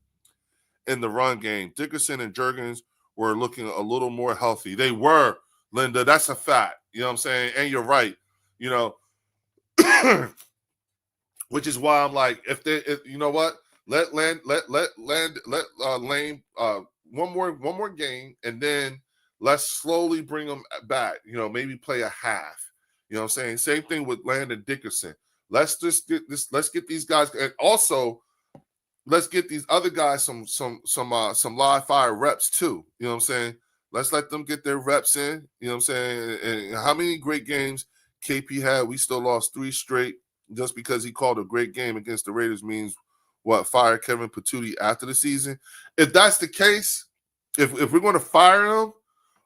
in the run game. Dickerson and Jurgens were looking a little more healthy. They were, Linda. That's a fact. You know what I'm saying? And you're right. You know, which is why I'm like, you know what? Let Lane one more game, and then let's slowly bring them back. You know, maybe play a half. You know what I'm saying? Same thing with Landon Dickerson. Let's just get this. Let's get these guys, and also let's get these other guys some live fire reps too. You know what I'm saying? Let's let them get their reps in. You know what I'm saying? And how many great games KP had? We still lost 3 straight. Just because he called a great game against the Raiders means what? Fire Kevin Patootie after the season? If that's the case, if we're going to fire him,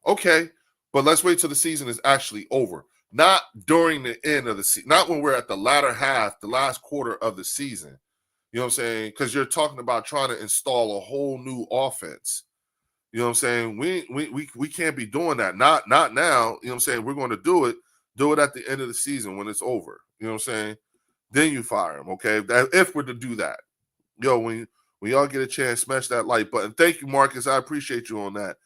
okay, but let's wait till the season is actually over. Not during the end of the season. Not when we're at the latter half, the last quarter of the season. You know what I'm saying? Because you're talking about trying to install a whole new offense. You know what I'm saying? We can't be doing that. Not now. You know what I'm saying? We're going to do it at the end of the season when it's over. You know what I'm saying? Then you fire him, okay? If we're to do that. Yo, when y'all get a chance, smash that like button. Thank you, Marcus. I appreciate you on that.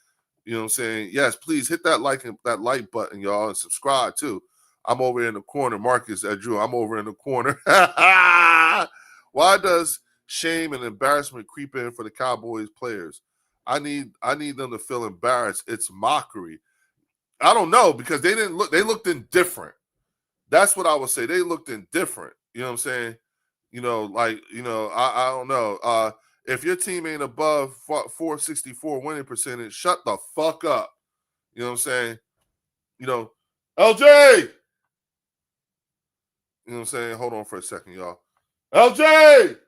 You know what I'm saying? Yes, please hit that like button, y'all, and subscribe too. I'm over in the corner. Marcus, Drew, I'm over in the corner. Why does shame and embarrassment creep in for the Cowboys players? I need them to feel embarrassed. It's mockery. I don't know, because they looked indifferent. That's what I would say. They looked indifferent. You know what I'm saying? You know, like, you know, I don't know. If your team ain't above 464 winning percentage, shut the fuck up. You know what I'm saying? You know, LJ! You know what I'm saying? Hold on for a second, y'all. LJ!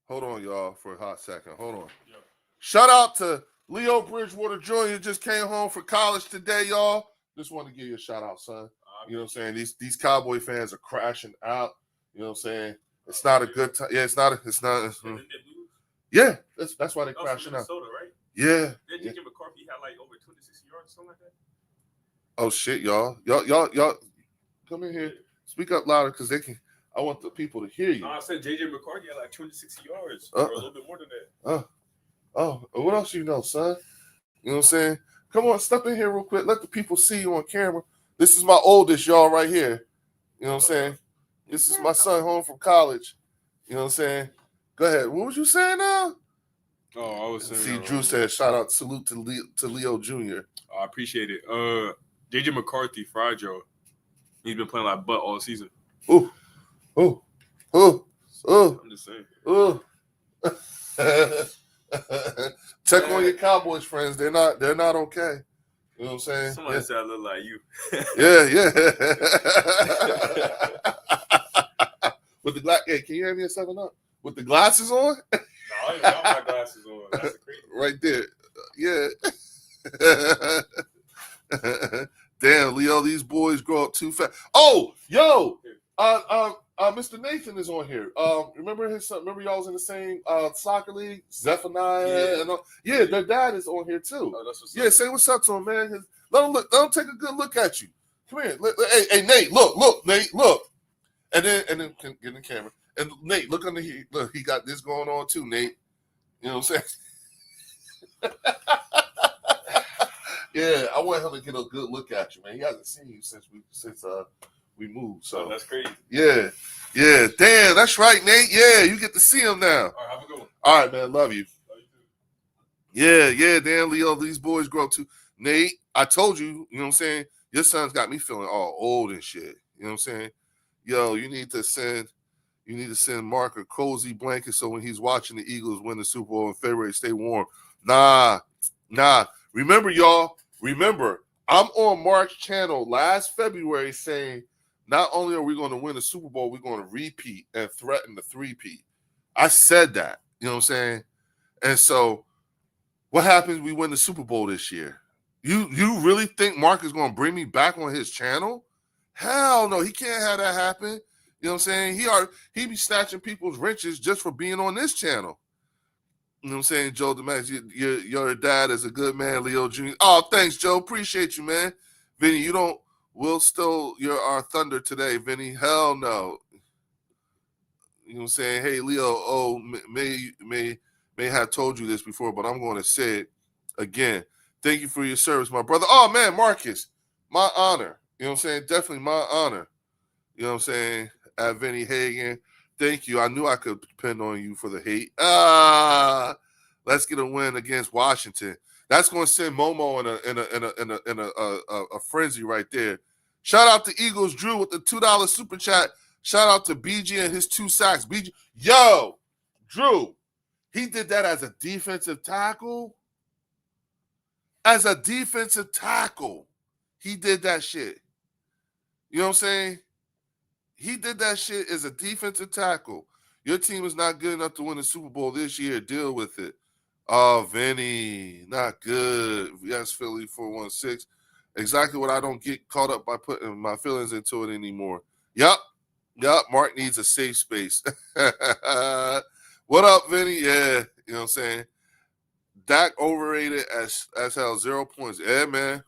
Hold on, y'all, for a hot second. Hold on. Yep. Shout out to Leo Bridgewater Jr. Just came home from college today, y'all. Just want to give you a shout out, son. You know what I'm saying? These Cowboy fans are crashing out. You know what I'm saying? It's not a good time. Yeah, it's not. Yeah, that's why they're crashing out. Minnesota, right? Yeah. Then J.J. McCarthy had like over 260 yards, something like that. Oh shit, y'all come in here. Speak up louder, because I want the people to hear you. I said J.J. McCarthy had like 260 yards, or a little bit more than that. What else you know, son? You know what I'm saying? Come on, step in here real quick. Let the people see you on camera. This is my oldest, y'all, right here. You know what I'm saying? This is my son home from college. You know what I'm saying? Go ahead. What was you saying now? Oh, I was saying. See, Drew said, "Shout out, salute to Leo Jr." I appreciate it. J.J. McCarthy, fragile. He's been playing like butt all season. I'm just saying. Check on your Cowboys friends. They're not okay. You know what I'm saying? Somebody said I look like you. Yeah. With the hey, can you hand me a 7-Up? With the glasses on? No, I ain't got my glasses on. That's crazy. Right there. Yeah. Damn, Leo, these boys grow up too fast. Oh, yo, Mr. Nathan is on here. Remember his son? Remember y'all was in the same soccer league, Zephaniah, and all? Yeah, their dad is on here too. Oh, that's what's up. Say what's up to him, man. Let him take a good look at you. Come here, hey, Nate, look, Nate, look, and then get in the camera. And Nate, look under here. Look, he got this going on too, Nate. You know what I'm saying? Yeah, I want him to get a good look at you, man. He hasn't seen you since we moved. So that's crazy. Yeah. Damn, that's right, Nate. Yeah, you get to see him now. All right, have a good one. All right, man. Love you. Yeah, damn, Leo, these boys grow up too. Nate, I told you, you know what I'm saying? Your son's got me feeling all old and shit. You know what I'm saying? Yo, you need to send Mark a cozy blanket so when he's watching the Eagles win the Super Bowl in February, stay warm. Nah. Remember, y'all, I'm on Mark's channel last February saying not only are we going to win the Super Bowl, we're going to repeat and threaten the three-peat. I said that. You know what I'm saying? And so what happens? We win the Super Bowl this year. You really think Mark is going to bring me back on his channel? Hell no, he can't have that happen. You know what I'm saying? He be snatching people's riches just for being on this channel. You know what I'm saying, Joe DeMax? Your dad is a good man, Leo Jr. Oh, thanks, Joe. Appreciate you, man. Vinny, you don't will still you're our thunder today, Vinny. Hell no. You know what I'm saying? Hey, Leo, may have told you this before, but I'm going to say it again. Thank you for your service, my brother. Oh, man, Marcus, my honor. You know what I'm saying? Definitely my honor. You know what I'm saying? At Vinny Hagan. Thank you. I knew I could depend on you for the hate. Let's get a win against Washington. That's going to send Momo in a frenzy right there. Shout out to Eagles Drew with the $2 super chat. Shout out to BG and his 2 sacks. BG, yo, Drew, he did that as a defensive tackle. As a defensive tackle, he did that shit. You know what I'm saying? He did that shit as a defensive tackle. Your team is not good enough to win the Super Bowl this year. Deal with it. Oh, Vinny, not good. Yes, Philly 416. Exactly what I don't get caught up by putting my feelings into it anymore. Yup, Mark needs a safe space. What up, Vinny? Yeah, you know what I'm saying? Dak overrated as hell. 0 points. Yeah, man.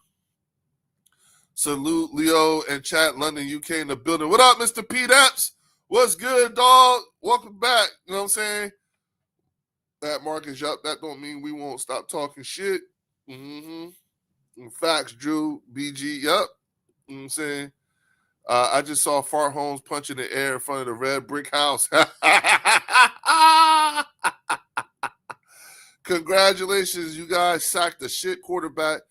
Salute Leo and chat London, UK in the building. What up, Mr. Pete Epps? What's good, dog? Welcome back. You know what I'm saying? That Marcus, yup, that don't mean we won't stop talking shit. Facts, Drew, BG, yup. You know what I'm saying? I just saw Fart Holmes punch in the air in front of the red brick house. Congratulations, you guys sacked the shit quarterback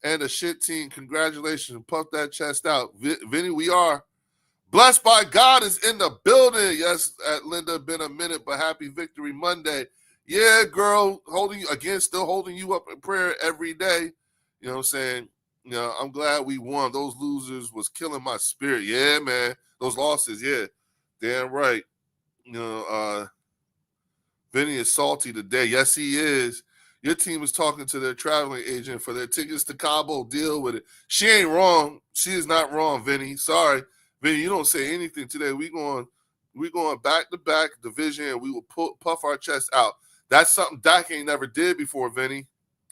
and a shit team. Congratulations. Puff that chest out. Vinny, we are blessed by God is in the building. Yes, Linda, been a minute, but happy Victory Monday. Yeah, girl, still holding you up in prayer every day. You know what I'm saying? You know, I'm glad we won. Those losers was killing my spirit. Yeah, man. Those losses, yeah. Damn right. You know, Vinny is salty today. Yes, he is. Your team is talking to their traveling agent for their tickets to Cabo. Deal with it. She ain't wrong. She is not wrong, Vinny. Sorry. Vinny, you don't say anything today. We going back-to-back division, and we will puff our chest out. That's something Dak ain't never did before, Vinny.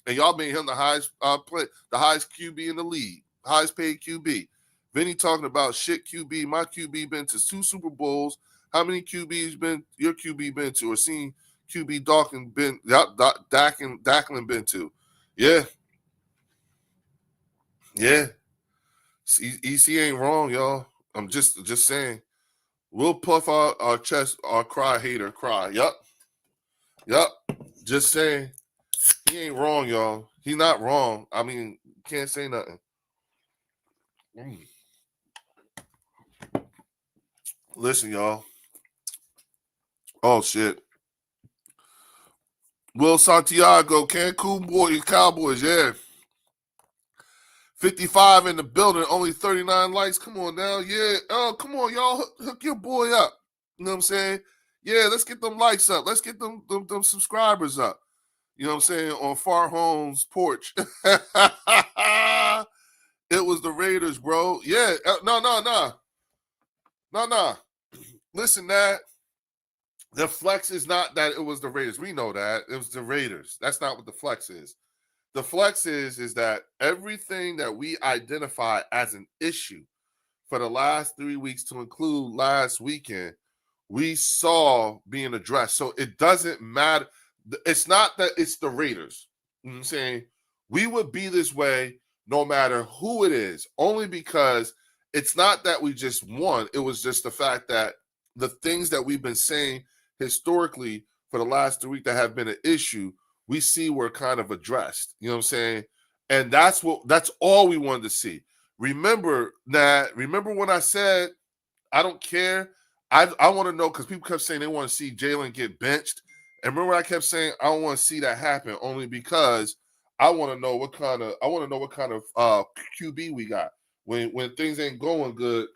And y'all made him the highest QB in the league, highest paid QB. Vinny talking about shit QB. My QB been to 2 Super Bowls. How many QBs been your QB been to or seen QB Dacklin been to? Yeah. Yeah. EC ain't wrong, y'all. I'm just saying. We'll puff our chest, our cry hater cry. Yup. Just saying. He ain't wrong, y'all. He not wrong. I mean, can't say nothing. Listen, y'all. Oh, shit. Will Santiago, Cancun boys, Cowboys, yeah. 55 in the building, only 39 likes. Come on now. Yeah. Oh, come on, y'all. Hook your boy up. You know what I'm saying? Yeah, let's get them likes up. Let's get them subscribers up. You know what I'm saying? On Far Home's porch. It was the Raiders, bro. Yeah. No. Listen, that the flex is not that it was the Raiders. We know that. It was the Raiders. That's not what the flex is. The flex is that everything that we identify as an issue for the last 3 weeks to include last weekend, we saw being addressed. So it doesn't matter. It's not that it's the Raiders. You know what I'm saying? We would be this way no matter who it is, only because it's not that we just won. It was just the fact that the things that we've been saying historically for the last 3 weeks that have been an issue, we see were kind of addressed. You know what I'm saying? And that's all we wanted to see. Remember when I said I don't care? I want to know, because people kept saying they want to see Jalen get benched. And remember I kept saying I don't want to see that happen, only because I want to know what kind of QB we got. When things ain't going good,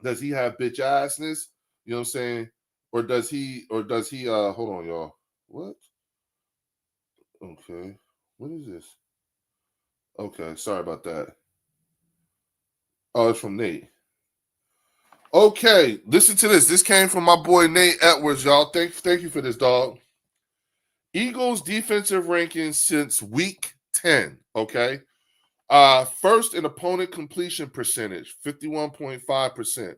does he have bitch assness? You know what I'm saying? Or does he hold on, y'all. What? Okay. What is this? Okay, sorry about that. Oh, it's from Nate. Okay, listen to this. This came from my boy Nate Edwards, y'all. Thank you for this, dog. Eagles defensive rankings since week 10. Okay. First in opponent completion percentage, 51.5%.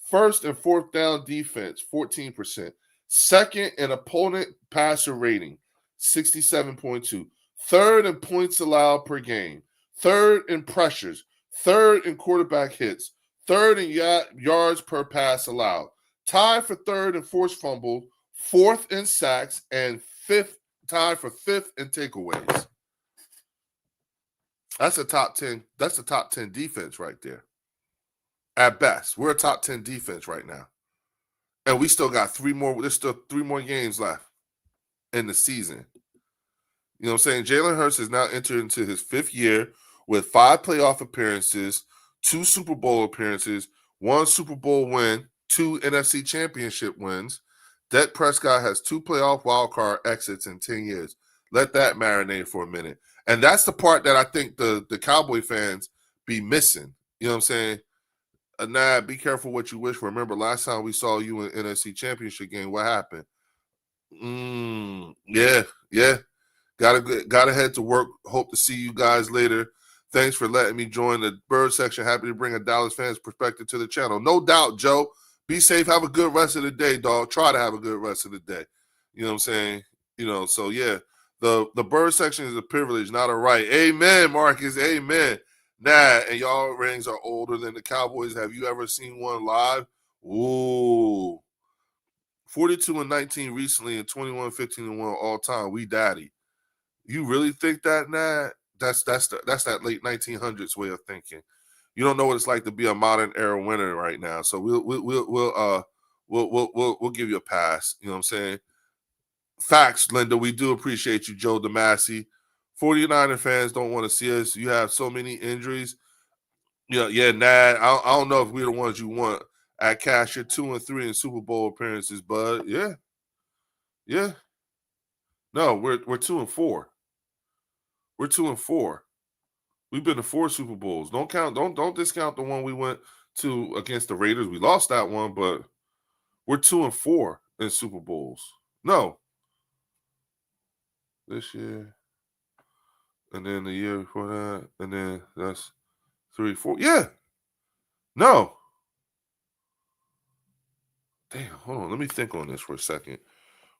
First and fourth down defense, 14%. Second in opponent passer rating, 67.2. Third in points allowed per game. Third in pressures. Third in quarterback hits. Third in yards per pass allowed. Tied for third in forced fumble. Fourth in sacks. And tied for fifth in takeaways. That's a top 10. That's a top 10 defense right there. At best, we're a top 10 defense right now. And we still got there's still 3 more games left in the season. You know what I'm saying? Jalen Hurts has now entered into his 5th year with 5 playoff appearances, 2 Super Bowl appearances, 1 Super Bowl win, 2 NFC championship wins. Dak Prescott has 2 playoff wildcard exits in 10 years. Let that marinate for a minute. And that's the part that I think the Cowboy fans be missing. You know what I'm saying? Nah, be careful what you wish for. Remember, last time we saw you in NFC championship game, what happened? Yeah. Gotta head to work. Hope to see you guys later. Thanks for letting me join the Bird section. Happy to bring a Dallas fan's perspective to the channel. No doubt, Joe. Be safe. Have a good rest of the day, dog. Try to have a good rest of the day. You know what I'm saying? So yeah, the Bird section is a privilege, not a right. Amen, Marcus. Amen. Nah, and y'all rings are older than the Cowboys. Have you ever seen one live? Ooh. 42-19 recently and 21-15-1 all time. We daddy. You really think that, Nah? That's that late 1900s way of thinking. You don't know what it's like to be a modern era winner right now. So we'll give you a pass. You know what I'm saying? Facts, Linda. We do appreciate you, Joe DeMasi. 49er fans don't want to see us. You have so many injuries. Yeah, Nad. I don't know if we're the ones you want at cash. You're 2-3 in Super Bowl appearances, bud. Yeah. No, we're 2-4. We're 2-4. We've been to 4 Super Bowls. Don't discount the one we went to against the Raiders. We lost that one, but we're 2-4 in Super Bowls. No. This year. And then the year before that. And then that's 3, 4. Yeah. No. Damn, hold on. Let me think on this for a second.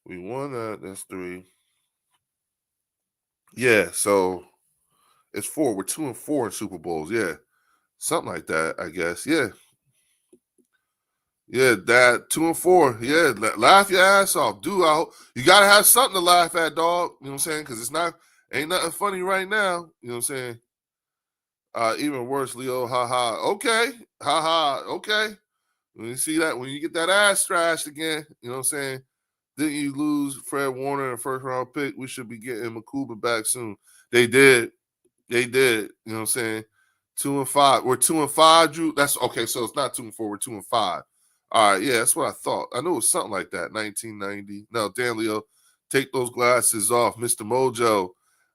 We won that. That's 3. Yeah, so it's 4. We're 2-4 in Super Bowls. Yeah. Something like that, I guess. Yeah. Yeah, that 2-4. Yeah, laugh your ass off. Dude, you got to have something to laugh at, dog. You know what I'm saying? Because ain't nothing funny right now. You know what I'm saying? Even worse, Leo, haha. Okay. Haha. Okay. When you see that, when you get that ass thrashed again, you know what I'm saying? Didn't you lose Fred Warner in the first round pick? We should be getting Makuba back soon. They did. You know what I'm saying? 2-5. We're 2-5, Drew. That's okay. So it's not 2-4. We're 2-5. All right. Yeah, that's what I thought. I knew it was something like that. 1990. No, Dan Leo, take those glasses off, Mr. Mojo.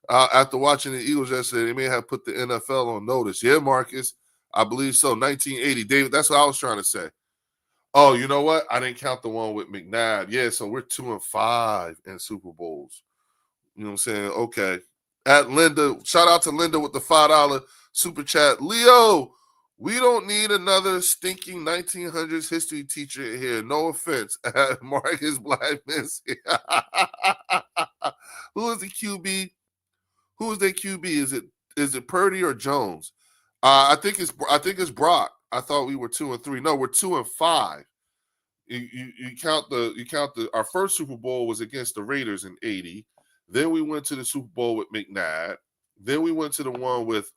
After watching the Eagles yesterday, they may have put the NFL on notice. Yeah, Marcus, I believe so. 1980, David. That's what I was trying to say. Oh, you know what? I didn't count the one with McNabb. Yeah, so we're 2-5 in Super Bowls. You know what I'm saying? Okay. At Linda, shout out to Linda with the $5 super chat. Leo, we don't need another stinking 1900s history teacher here. No offense. Marcus Blackman. Who is the QB? Who is their QB? Is it Purdy or Jones? I think it's Brock. I thought we were 2-3. No, we're 2-5. You count our first Super Bowl was against the Raiders in 80. Then we went to the Super Bowl with McNabb. Then we went to the one with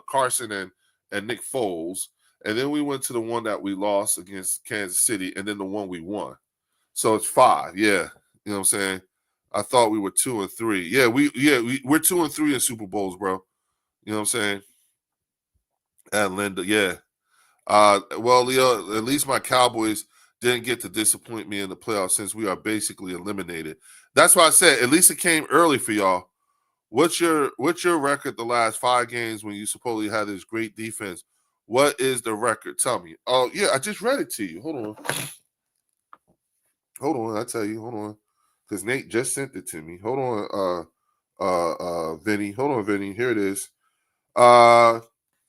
Carson and Nick Foles. And then we went to the one that we lost against Kansas City, and then the one we won. So it's 5. Yeah. You know what I'm saying? I thought we were 2-3. Yeah, we're 2-3 in Super Bowls, bro. You know what I'm saying? And Linda, yeah. Well, Leo, at least my Cowboys didn't get to disappoint me in the playoffs since we are basically eliminated. That's why I said at least it came early for y'all. What's your record the last 5 games when you supposedly had this great defense? What is the record? Tell me. Oh, yeah, I just read it to you. Hold on. I tell you. Hold on. Because Nate just sent it to me. Hold on, Vinny. Hold on, Vinny. Here it is.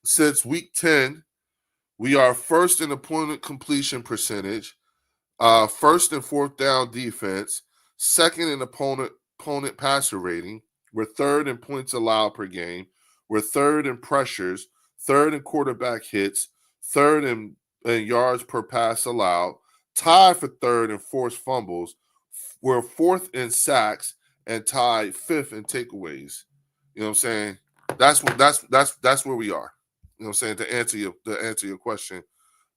Since week 10, we are first in opponent completion percentage, first in fourth down defense, second in opponent passer rating. We're third in points allowed per game. We're third in pressures, third in quarterback hits, third in yards per pass allowed, tied for third in forced fumbles. We're fourth in sacks and tied fifth in takeaways. You know what I'm saying? That's where we are. You know what I'm saying? To answer your question.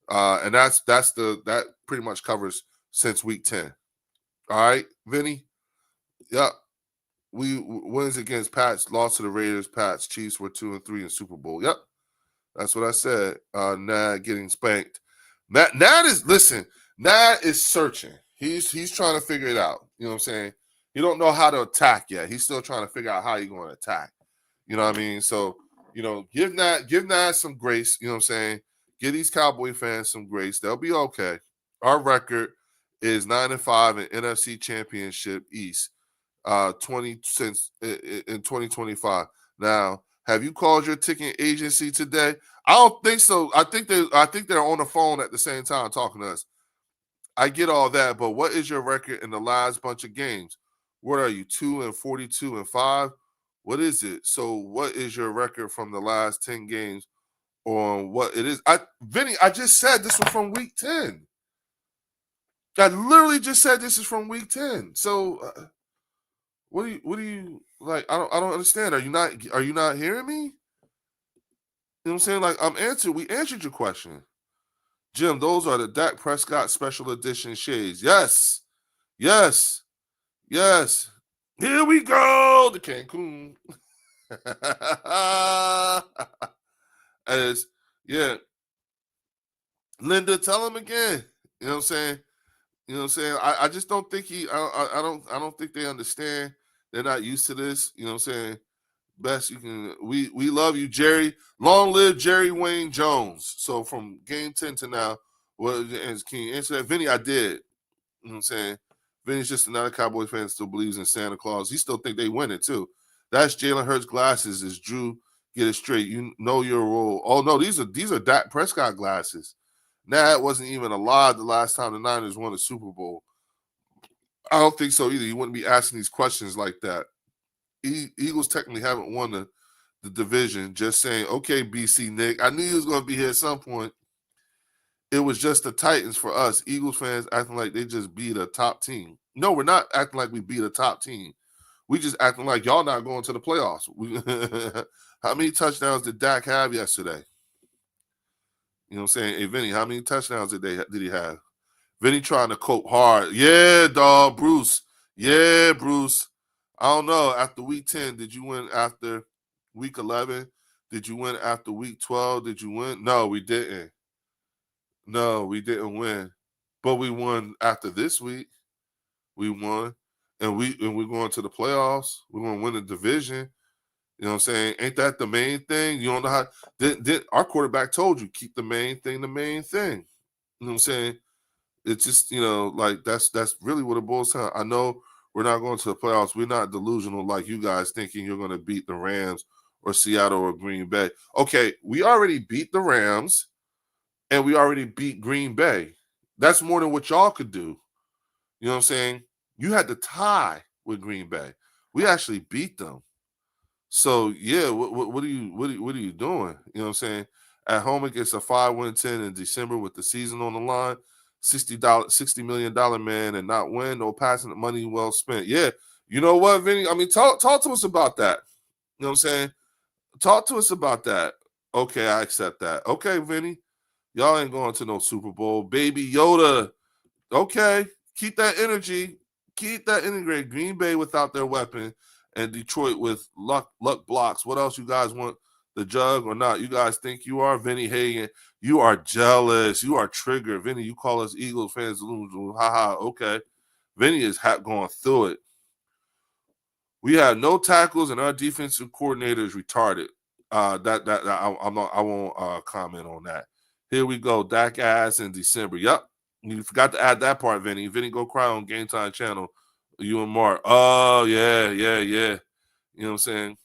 And that pretty much covers since week 10. All right, Vinny? Yep. We wins against Pats, lost to the Raiders, Pats, Chiefs were 2-3 in Super Bowl. Yep. That's what I said. Nad getting spanked. Nad is searching. He's trying to figure it out. You know what I'm saying? He don't know how to attack yet. He's still trying to figure out how he's going to attack. You know what I mean? So, give Nad some grace. You know what I'm saying? Give these Cowboy fans some grace. They'll be okay. Our record is 9-5 in NFC Championship East. 20 since in 2025. Now, have you called your ticket agency today? I don't think so. I think they're on the phone at the same time talking to us. I get all that, but what is your record in the last bunch of games? What are you, 2-42-5? What is it? So, what is your record from the last 10 games on what it is? Vinny, I just said this was from week 10. I literally just said this is from week 10. So. What do you like? I don't understand. Are you not hearing me? You know what I'm saying? Like we answered your question. Jim, those are the Dak Prescott special edition shades. Yes. Yes. Yes. Here we go. The Cancun. Yeah. Linda, tell him again. You know what I'm saying? You know what I'm saying? I just don't think I don't think they understand. They're not used to this. You know what I'm saying? Best you can. We love you, Jerry. Long live Jerry Wayne Jones. So from game 10 to now, can you answer that? Vinny, I did. You know what I'm saying? Vinny's just another Cowboy fan that still believes in Santa Claus. He still think they win it too. That's Jalen Hurts glasses. Is Drew get it straight? You know your role. Oh no, these are Dak Prescott glasses. Nah, it wasn't even alive the last time the Niners won a Super Bowl. I don't think so either. You wouldn't be asking these questions like that. Eagles technically haven't won the division. Just saying, okay, BC Nick. I knew he was going to be here at some point. It was just the Titans for us. Eagles fans acting like they just beat a top team. No, we're not acting like we beat a top team. We just acting like y'all not going to the playoffs. How many touchdowns did Dak have yesterday? You know what I'm saying? Hey, Vinny, how many touchdowns did he have? Vinny trying to cope hard. Yeah, dog, Bruce. Yeah, Bruce. I don't know. After week 10, did you win after week 11? Did you win after week 12? Did you win? No, we didn't. No, we didn't win. But we won after this week. We won. And we're going to the playoffs. We're going to win the division. You know what I'm saying? Ain't that the main thing? You don't know how our quarterback told you, keep the main thing the main thing. You know what I'm saying? It's just, like that's really what it boils down. I know we're not going to the playoffs. We're not delusional like you guys thinking you're going to beat the Rams or Seattle or Green Bay. Okay, we already beat the Rams and we already beat Green Bay. That's more than what y'all could do. You know what I'm saying? You had to tie with Green Bay. We actually beat them. So yeah, what are you doing? You know what I'm saying? At home against a 5-10 in December with the season on the line, $60 million man, and not win, no passing, money well spent. Yeah, you know what, Vinny? I mean, talk to us about that. You know what I'm saying? Talk to us about that. Okay, I accept that. Okay, Vinny, y'all ain't going to no Super Bowl, baby Yoda. Okay, keep that energy. Keep that integrated. Green Bay without their weapon and Detroit with luck blocks. What else you guys want the jug or not? You guys think you are? Vinny Hagan, you are jealous. You are triggered. Vinny, you call us Eagles fans. Haha, okay. Vinny is going through it. We have no tackles, and our defensive coordinator is retarded. I won't comment on that. Here we go. Dak ass in December. Yep. You forgot to add that part, Vinny. Vinny, go cry on Game Time Channel. You and Mark. Oh, yeah. You know what I'm saying?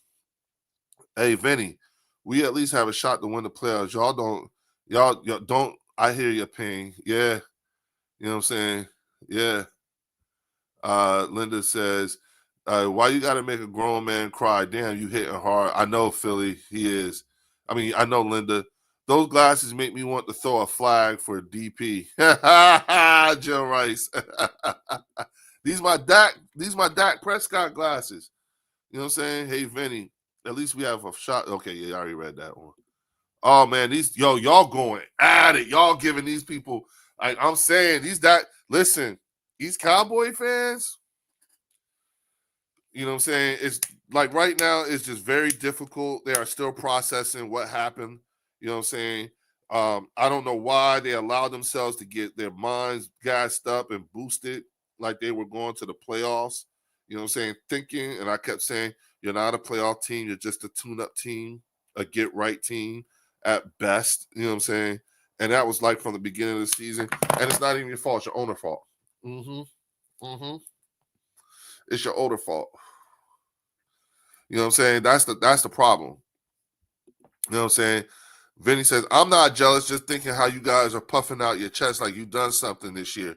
Hey, Vinny, we at least have a shot to win the playoffs. Y'all don't. I hear your pain. Yeah. You know what I'm saying? Yeah. Linda says, why you got to make a grown man cry? Damn, you hitting hard. I know, Philly. He is. I mean, I know, Linda. Those glasses make me want to throw a flag for DP. Joe Rice. These my Dak Prescott glasses. You know what I'm saying? Hey, Vinny, at least we have a shot. Okay, yeah, I already read that one. Oh, man, y'all going at it. Y'all giving these people, I'm saying, listen, these Cowboy fans, you know what I'm saying? It's like right now, it's just very difficult. They are still processing what happened. You know what I'm saying? I don't know why they allowed themselves to get their minds gassed up and boosted like they were going to the playoffs. You know what I'm saying? Thinking, and I kept saying, you're not a playoff team. You're just a tune-up team, a get-right team at best. You know what I'm saying? And that was like from the beginning of the season. And it's not even your fault. It's your owner fault. It's your owner fault. You know what I'm saying? That's the problem. You know what I'm saying? Vinny says, I'm not jealous, just thinking how you guys are puffing out your chest like you've done something this year.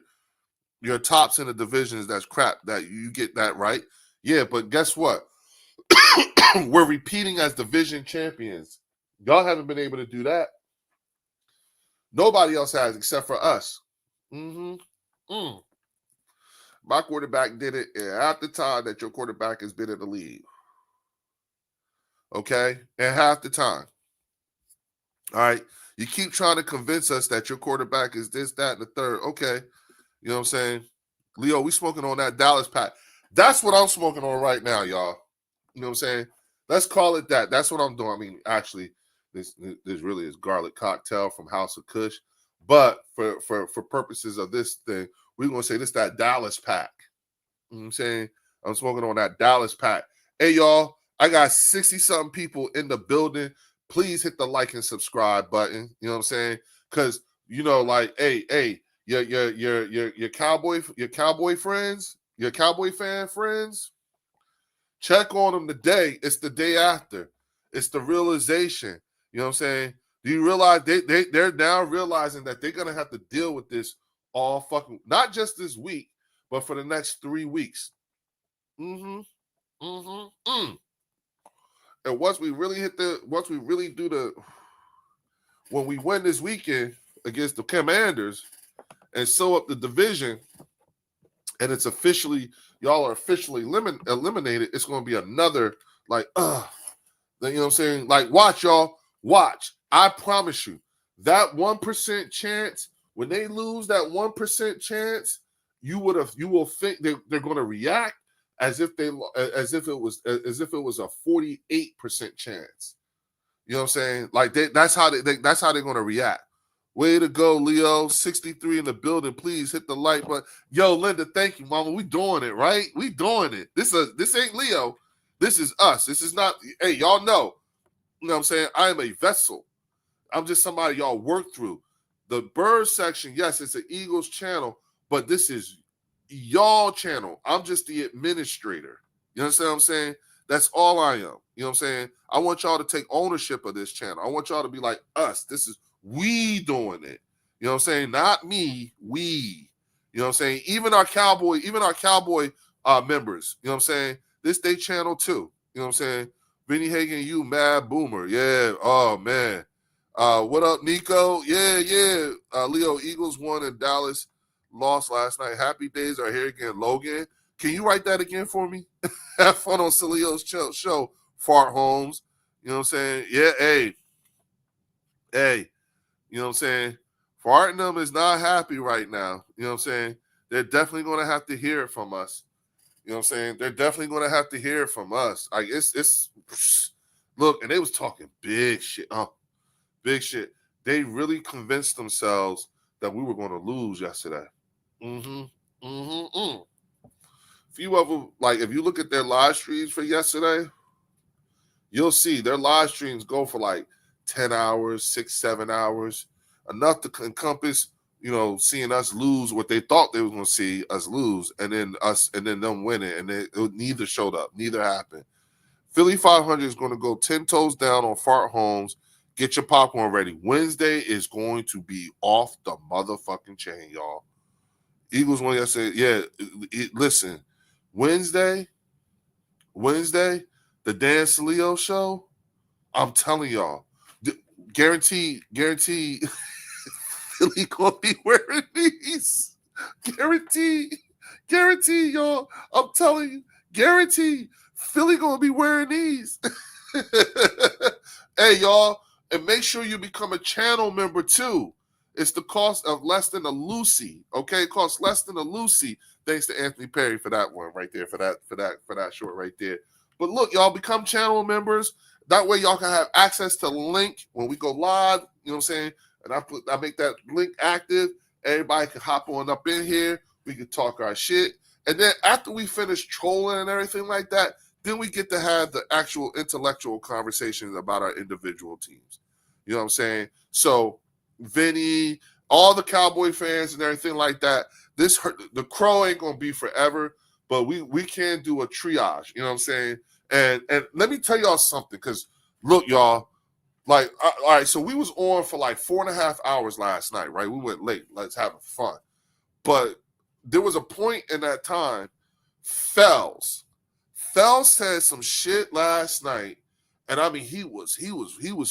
You're tops in the divisions. That's crap that you get that right. Yeah, but guess what? We're repeating as division champions. Y'all haven't been able to do that. Nobody else has except for us. My quarterback did it at the time that your quarterback has been in the league. Okay? And half the time. All right. You keep trying to convince us that your quarterback is this, that, and the third. Okay. You know what I'm saying? Leo, we smoking on that Dallas pack. That's what I'm smoking on right now, y'all. You know what I'm saying? Let's call it that. That's what I'm doing. I mean, actually, this really is garlic cocktail from House of Kush. But for purposes of this thing, we're going to say this that Dallas pack. You know what I'm saying? I'm smoking on that Dallas pack. Hey, y'all, I got 60-something people in the building. Please hit the like and subscribe button. You know what I'm saying? Because, you know, like, hey, your cowboy friends, your cowboy fan friends, check on them today. It's the day after. It's the realization. You know what I'm saying? Do you realize they're now realizing that they're gonna have to deal with this all fucking not just this week, but for the next 3 weeks. And once we really when we win this weekend against the Commanders and sew up the division, and it's officially, y'all are officially eliminated, it's going to be another, like, you know what I'm saying? Like, watch, y'all. Watch. I promise you, that 1% chance, when they lose that 1% chance, you will think they're going to react as if it was a 48% chance. You know what I'm saying? Like that's how they're going to react. Way to go, Leo. 63 in the building. Please hit the like button. Yo, Linda, thank you, Mama. We doing it, right? We doing it. This ain't Leo. This is us. This is not. Hey, y'all know. You know what I'm saying? I am a vessel. I'm just somebody y'all work through. The Bird section, yes, it's an Eagles channel, but this is y'all channel. I'm just the administrator. You understand what I'm saying? That's all I am. You know what I'm saying? I want y'all to take ownership of this channel. I want y'all to be like us. This is we doing it. You know what I'm saying? Not me, we. You know what I'm saying? Even our cowboy members, you know what I'm saying? This they channel too. You know what I'm saying? Vinny Hagan, you mad boomer. Yeah. Oh man. What up, Nico? Yeah. Leo, Eagles won and Dallas lost last night. Happy days are here again. Logan, can you write that again for me? Have fun on Leo's show. Fart Holmes. You know what I'm saying? Yeah, hey. You know what I'm saying? Fartnum is not happy right now. You know what I'm saying? They're definitely going to have to hear it from us. You know what I'm saying? They're definitely going to have to hear it from us. Like it's Look, and they was talking big shit. Big shit. They really convinced themselves that we were going to lose yesterday. Few of them, like if you look at their live streams for yesterday, you'll see their live streams go for like 10 hours, 6-7 hours, enough to encompass, seeing us lose what they thought they was going to see us lose, and then them winning, and neither showed up, neither happened. Philly 500 is going to go 10 toes down on Fart Holmes. Get your popcorn ready. Wednesday is going to be off the motherfucking chain, y'all. Eagles won yesterday. Yeah, listen, Wednesday, the Dan Salio show, I'm telling y'all, guarantee Philly gonna be wearing these. Guarantee, y'all. I'm telling you, guarantee Philly gonna be wearing these. Hey, y'all, and make sure you become a channel member too. It's the cost of less than a Lucy. Okay, it costs less than a Lucy. Thanks to Anthony Perry for that one right there, for that short right there. But look, y'all, become channel members. That way y'all can have access to the link when we go live. You know what I'm saying? And I make that link active. Everybody can hop on up in here. We can talk our shit. And then after we finish trolling and everything like that, then we get to have the actual intellectual conversations about our individual teams. You know what I'm saying? So Vinny, all the Cowboy fans and everything like that, the crow ain't gonna be forever, but we can do a triage. You know what I'm saying? And let me tell y'all something, because look, y'all, like, all right, so we was on for like 4.5 hours last night, right? We went late. Let's have fun. But there was a point in that time, Fells said some shit last night, and I mean he was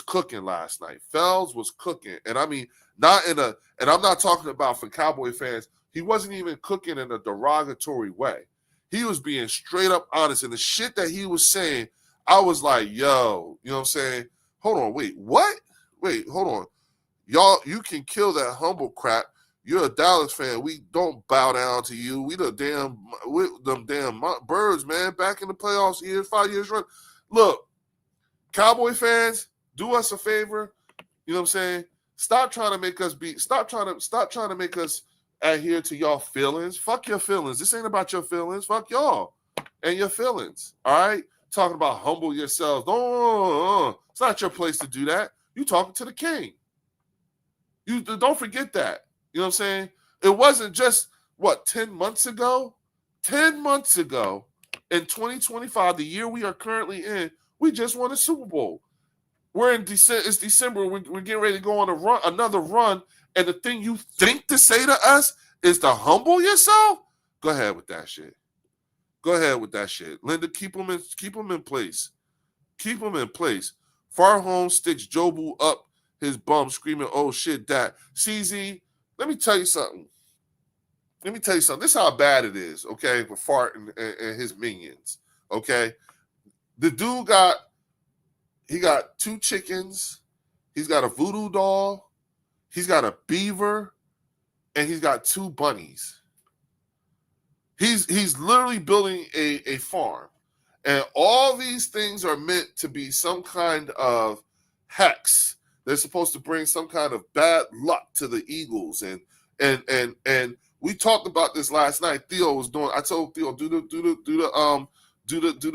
cooking last night. Fells was cooking, and I mean and I'm not talking about for Cowboy fans. He wasn't even cooking in a derogatory way. He was being straight up honest, and the shit that he was saying, I was like, yo, you know what I'm saying? Hold on, wait, what? Wait, hold on. Y'all, you can kill that humble crap. You're a Dallas fan. We don't bow down to you. We them damn birds, man. Back in the playoffs, 5 years run. Look, Cowboy fans, do us a favor. You know what I'm saying? Stop trying to make us stop trying to make us adhere to y'all feelings. Fuck your feelings. This ain't about your feelings. Fuck y'all and your feelings. All right? Talking about humble yourselves. No, it's not your place to do that. You talking to the king. You don't forget that. You know what I'm saying? It wasn't just, 10 months ago? 10 months ago, in 2025, the year we are currently in, we just won a Super Bowl. We're in it's December. We're getting ready to go on another run. And the thing you think to say to us is to humble yourself? Go ahead with that shit. Go ahead with that shit. Linda, keep them in place. Keep them in place. Far home sticks Jobu up his bum screaming, oh shit, that. CZ, let me tell you something. This is how bad it is, okay, for Fart and his minions, okay? The dude got 2 chickens. He's got a voodoo doll. He's got a beaver. And he's got 2 bunnies. He's literally building a farm. And all these things are meant to be some kind of hex. They're supposed to bring some kind of bad luck to the Eagles. And we talked about this last night. I told Theo, do the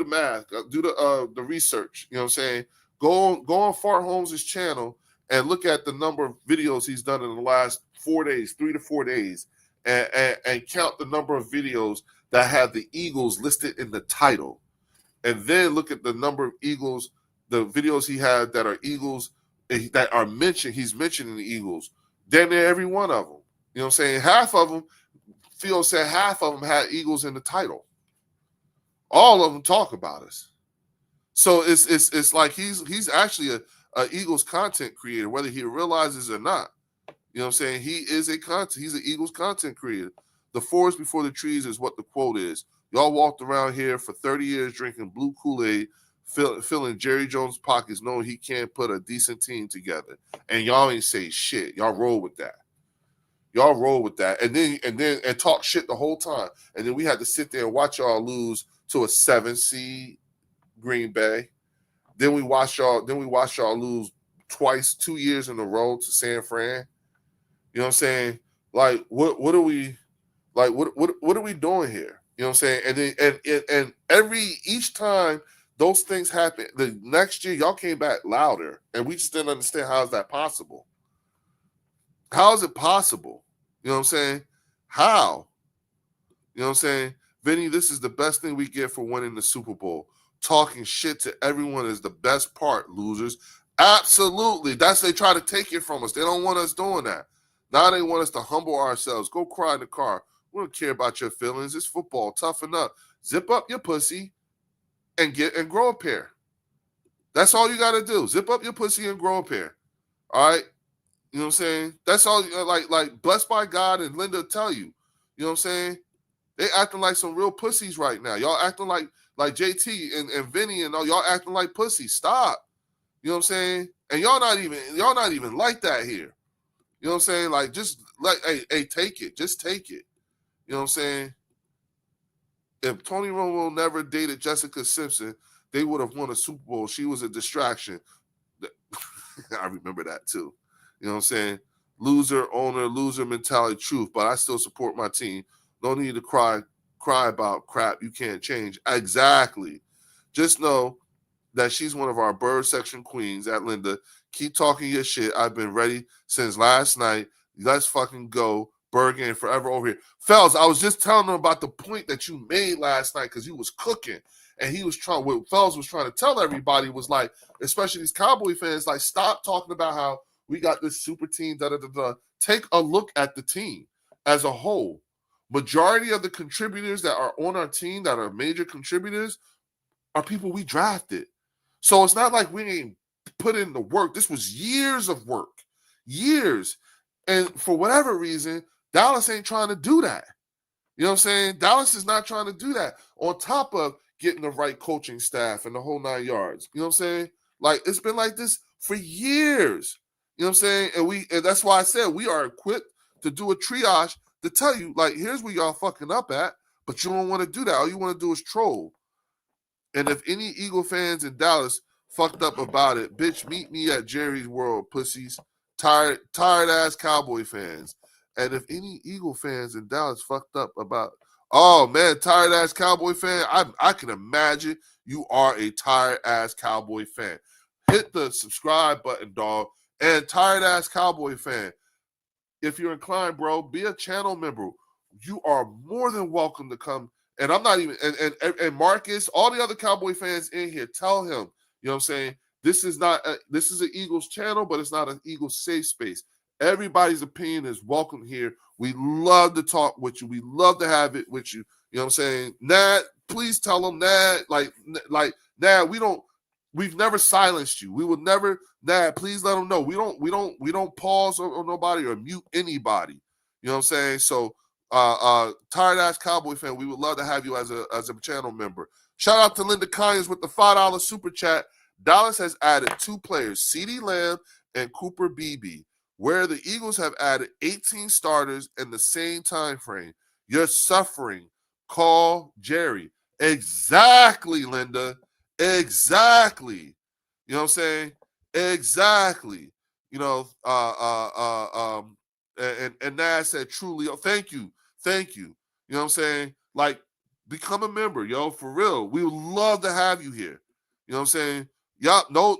math, do the research. You know what I'm saying? Go on Fart Holmes' channel and look at the number of videos he's done in the last 4 days, 3 to 4 days, and count the number of videos that have the Eagles listed in the title. And then look at the number of Eagles, the videos he had that are Eagles, that are mentioned. He's mentioning the Eagles. Damn near every one of them. You know what I'm saying? Half of them, Theo said half of them had Eagles in the title. All of them talk about us. So it's like he's actually a Eagles content creator, whether he realizes or not. You know what I'm saying? He's an Eagles content creator. The forest before the trees is what the quote is. Y'all walked around here for 30 years drinking blue Kool-Aid, filling Jerry Jones' pockets, knowing he can't put a decent team together. And y'all ain't say shit. Y'all roll with that. And talk shit the whole time. And then we had to sit there and watch y'all lose to a 7 seed Green Bay. Then we watched y'all lose twice, 2 years in a row to San Fran. You know what I'm saying? Like, what are we like? What are we doing here? You know what I'm saying? And then and each time those things happen, the next year y'all came back louder, and we just didn't understand how is that possible. How is it possible? You know what I'm saying? How? You know what I'm saying? Vinny, this is the best thing we get for winning the Super Bowl. Talking shit to everyone is the best part, losers. Absolutely. That's they try to take it from us. They don't want us doing that. Now they want us to humble ourselves. Go cry in the car. We don't care about your feelings. It's football. Toughen up. Zip up your pussy and grow a pair. That's all you got to do. Zip up your pussy and grow a pair. All right? You know what I'm saying? That's all. Like blessed by God and Linda tell you. You know what I'm saying? They acting like some real pussies right now. Y'all acting like JT and Vinny and all y'all acting like pussies. Stop. You know what I'm saying? And y'all not even like that here. You know what I'm saying? Like just like hey, take it. Just take it. You know what I'm saying? If Tony Romo never dated Jessica Simpson, they would have won a Super Bowl. She was a distraction. I remember that too. You know what I'm saying? Loser, owner, loser mentality, truth. But I still support my team. No need to cry about crap you can't change. Exactly. Just know that she's one of our bird section queens at Linda. Keep talking your shit. I've been ready since last night. Let's fucking go. Bergen forever over here. Fells, I was just telling them about the point that you made last night because you was cooking. And he was trying, what Fells was trying to tell everybody was like, especially these Cowboy fans, like, stop talking about how we got this super team, da-da-da-da. Take a look at the team as a whole. Majority of the contributors that are on our team that are major contributors are people we drafted. So it's not like we ain't put in the work. This was years of work. Years. And for whatever reason, Dallas ain't trying to do that. You know what I'm saying? Dallas is not trying to do that on top of getting the right coaching staff and the whole 9 yards. You know what I'm saying? Like, it's been like this for years. You know what I'm saying? And that's why I said we are equipped to do a triage to tell you, like, here's where y'all fucking up at, but you don't want to do that. All you want to do is troll. And if any Eagle fans in Dallas fucked up about it, bitch, meet me at Jerry's World, pussies. Tired ass Cowboy fans. And if any Eagle fans in Dallas fucked up about, oh man, tired ass Cowboy fan, I can imagine you are a tired ass Cowboy fan. Hit the subscribe button, dog. And tired ass Cowboy fan, if you're inclined, bro, be a channel member. You are more than welcome to come. And I'm not even, and Marcus, all the other Cowboy fans in here, tell him, you know what I'm saying? This is an Eagles channel, but it's not an Eagles safe space. Everybody's opinion is welcome here. We love to talk with you. We love to have it with you. You know what I'm saying? Nat, please tell them that. Like, Nat, we've never silenced you. We would never, Nat, please let them know. We don't pause on nobody or mute anybody. You know what I'm saying? So tired ass Cowboy fan, we would love to have you as a channel member. Shout out to Linda Conyers with the $5 super chat. Dallas has added 2 players, CeeDee Lamb and Cooper Beebe, where the Eagles have added 18 starters in the same time frame. You're suffering. Call Jerry. Exactly, Linda. Exactly. You know what I'm saying? Exactly. You know, and Nas said, truly, oh, thank you. Thank you. You know what I'm saying? Like, become a member, yo, for real. We would love to have you here. You know what I'm saying? Yup, no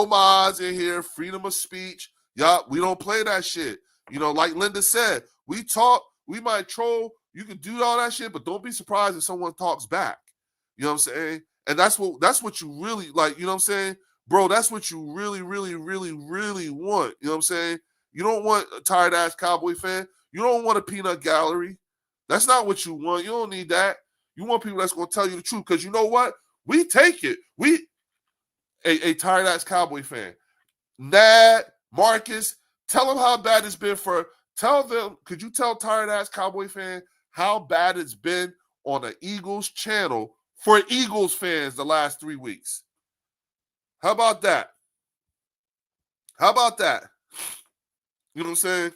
mods in here, freedom of speech. Yup, we don't play that shit. You know, like Linda said, we talk, we might troll, you can do all that shit, but don't be surprised if someone talks back. You know what I'm saying? And that's what you really like, you know what I'm saying? Bro, that's what you really, really, really, really want. You know what I'm saying? You don't want a tired ass Cowboy fan. You don't want a peanut gallery. That's not what you want. You don't need that. You want people that's going to tell you the truth. Because you know what? We take it. A tired ass Cowboy fan. Nat, Marcus, tell them how bad it's been could you tell tired ass Cowboy fan how bad it's been on the Eagles channel for Eagles fans the last 3 weeks? How about that? How about that? You know what I'm saying?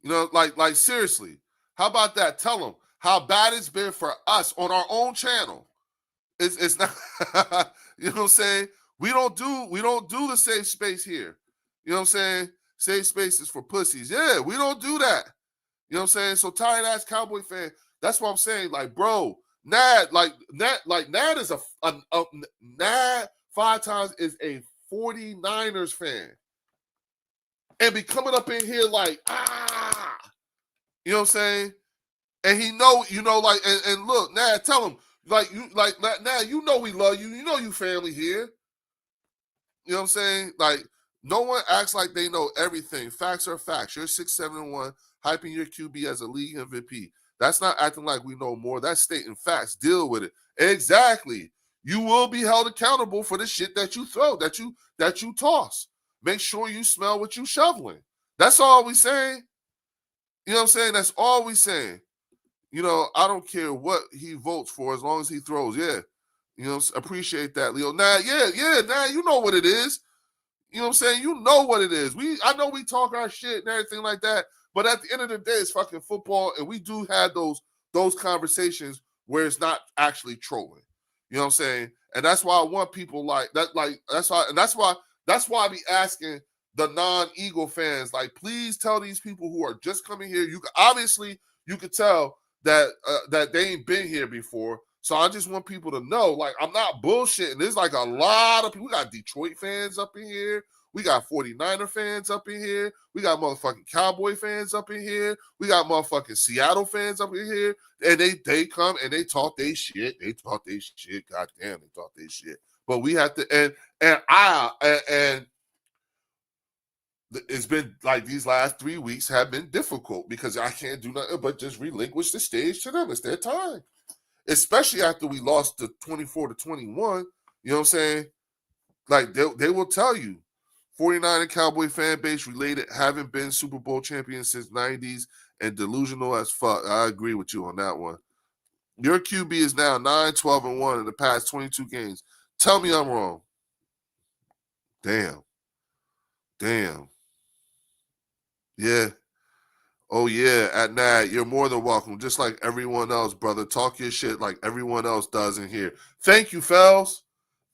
You know, like seriously, how about that? Tell them how bad it's been for us on our own channel. It's not. You know what I'm saying? We don't do the safe space here. You know what I'm saying? Safe space is for pussies. Yeah, we don't do that. You know what I'm saying? So tired ass Cowboy fan. That's what I'm saying. Like, bro, Nad is a Nad 5 times is a 49ers fan. And be coming up in here like, you know what I'm saying? And he know, like, and look, Nad, tell him, like, Nad, you know we love you. You know you family here. You know what I'm saying? Like, no one acts like they know everything. Facts are facts. You're 6-7-1, hyping your QB as a league MVP. That's not acting like we know more. That's stating facts. Deal with it. Exactly. You will be held accountable for the shit that you throw, that you toss. Make sure you smell what you shoveling. That's all we saying. You know what I'm saying? That's all we saying. You know, I don't care what he votes for as long as he throws. Yeah. You know, appreciate that, Leo. Now, now you know what it is. You know what I'm saying? You know what it is. I know we talk our shit and everything like that, but at the end of the day, it's fucking football, and we do have those conversations where it's not actually trolling. You know what I'm saying? And that's why I want people like that. Like that's why I be asking the non-Eagle fans, like, please tell these people who are just coming here. You could tell that that they ain't been here before. So I just want people to know, like, I'm not bullshitting. There's like a lot of people. We got Detroit fans up in here. We got 49er fans up in here. We got motherfucking Cowboy fans up in here. We got motherfucking Seattle fans up in here. And they come and they talk their shit. They talk their shit. God damn, they talk their shit. But we have to, and it's been like these last 3 weeks have been difficult because I can't do nothing but just relinquish the stage to them. It's their time. Especially after we lost the 24-21, you know what I'm saying? Like, they will tell you, 49 and Cowboy fan base related, haven't been Super Bowl champions since 90s and delusional as fuck. I agree with you on that one. Your QB is now 9-12-1 in the past 22 games. Tell me I'm wrong. Damn. Yeah. Oh, yeah, at night, you're more than welcome, just like everyone else, brother. Talk your shit like everyone else does in here. Thank you, fellas.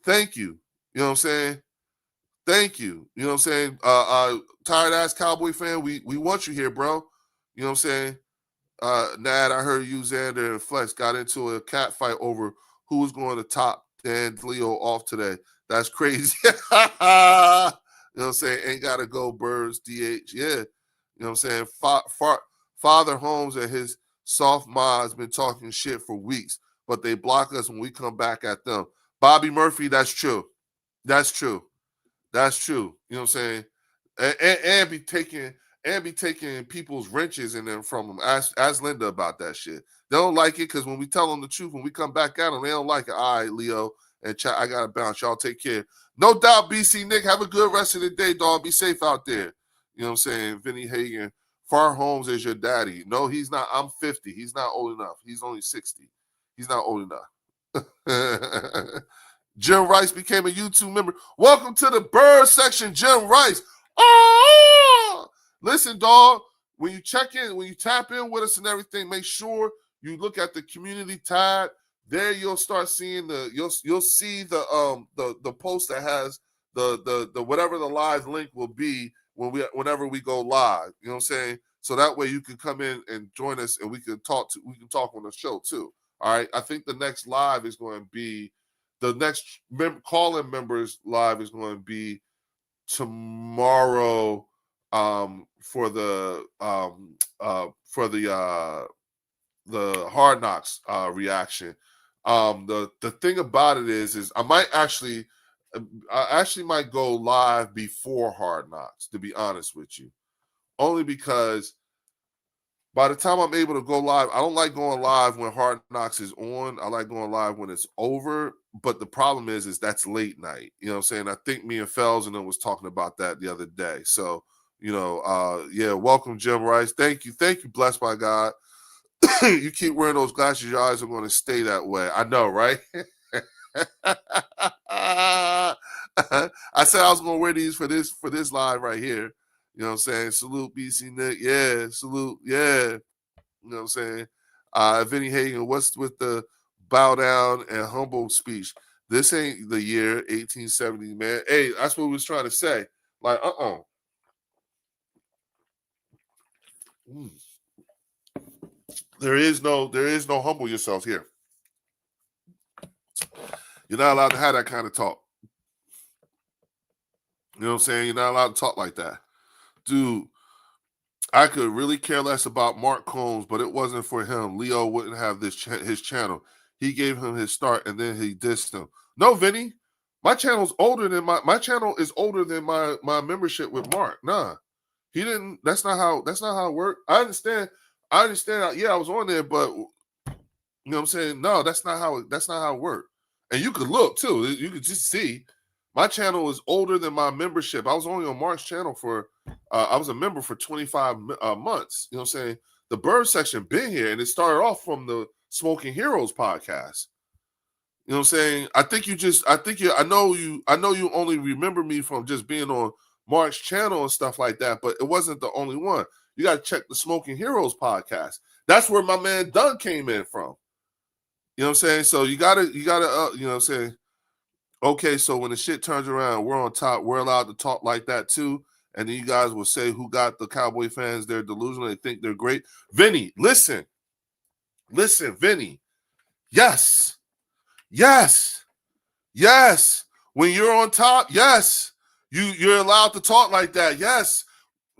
Thank you. You know what I'm saying? Thank you. You know what I'm saying? Tired-ass Cowboy fan, we want you here, bro. You know what I'm saying? Nad, I heard you, Xander, and Flex got into a cat fight over who was going to top Dan Leo off today. That's crazy. You know what I'm saying? Ain't got to go, Birds, DH. Yeah. You know what I'm saying? Father Holmes and his soft mods been talking shit for weeks, but they block us when we come back at them. Bobby Murphy, that's true. That's true. That's true. You know what I'm saying? And be taking people's wrenches and then from them. Ask Linda about that shit. They don't like it because when we tell them the truth, when we come back at them, they don't like it. All right, Leo and chat. I gotta bounce. Y'all take care. No doubt, BC Nick. Have a good rest of the day, dog. Be safe out there. You know what I'm saying? Vinny Hagen. Far Holmes is your daddy. No, he's not. I'm 50. He's not old enough. He's only 60. He's not old enough. Jim Rice became a YouTube member. Welcome to the bird section, Jim Rice. Oh! Listen, dog, when you check in, when you tap in with us and everything, make sure you look at the community tab. There you'll start seeing you'll see the post that has the whatever the live link will be whenever we go live. You know what I'm saying? So that way you can come in and join us and we can talk on the show too. All right. I think the next live is going to be the next call-in members live is going to be tomorrow for the Hard Knocks reaction. The thing about it is I actually might go live before Hard Knocks, to be honest with you, only because by the time I'm able to go live, I don't like going live when Hard Knocks is on. I like going live when it's over. But the problem is that's late night. You know what I'm saying? I think me and Fells and them was talking about that the other day. So, you know, yeah, welcome, Jim Rice. Thank you. Blessed by God. You keep wearing those glasses, your eyes are going to stay that way. I know, right? I said I was going to wear these for this live right here. You know what I'm saying? Salute, BC Nick. Yeah, salute. Yeah. You know what I'm saying? Vinny Hagen, what's with the bow down and humble speech. This ain't the year 1870, man. Hey, that's what we was trying to say. Like, There is no humble yourself here. You're not allowed to have that kind of talk. You know what I'm saying? You're not allowed to talk like that. Dude, I could really care less about Mark Combs, but it wasn't for him. Leo wouldn't have his channel. He gave him his start and then he dissed him. No, Vinny, my channel's older than my channel is older than my membership with Mark. Nah. He didn't. That's not how it worked. I understand. Yeah, I was on there, but you know what I'm saying? No, that's not how it worked. And you could look too. You could just see my channel is older than my membership. I was only on Mark's channel for I was a member for 25 months. You know what I'm saying? The Bird section been here, and it started off from the Smoking Heroes podcast. You know what I'm saying? I know you only remember me from just being on Mark's channel and stuff like that, but it wasn't the only one. You got to check the Smoking Heroes podcast. That's where my man Dunn came in from. You know what I'm saying? So you gotta, you know what I'm saying? Okay, so when the shit turns around, we're on top. We're allowed to talk like that too. And then you guys will say who got the Cowboy fans, they're delusional, they think they're great. Vinny, listen, Vinny. Yes. When you're on top, yes. You're allowed to talk like that. Yes.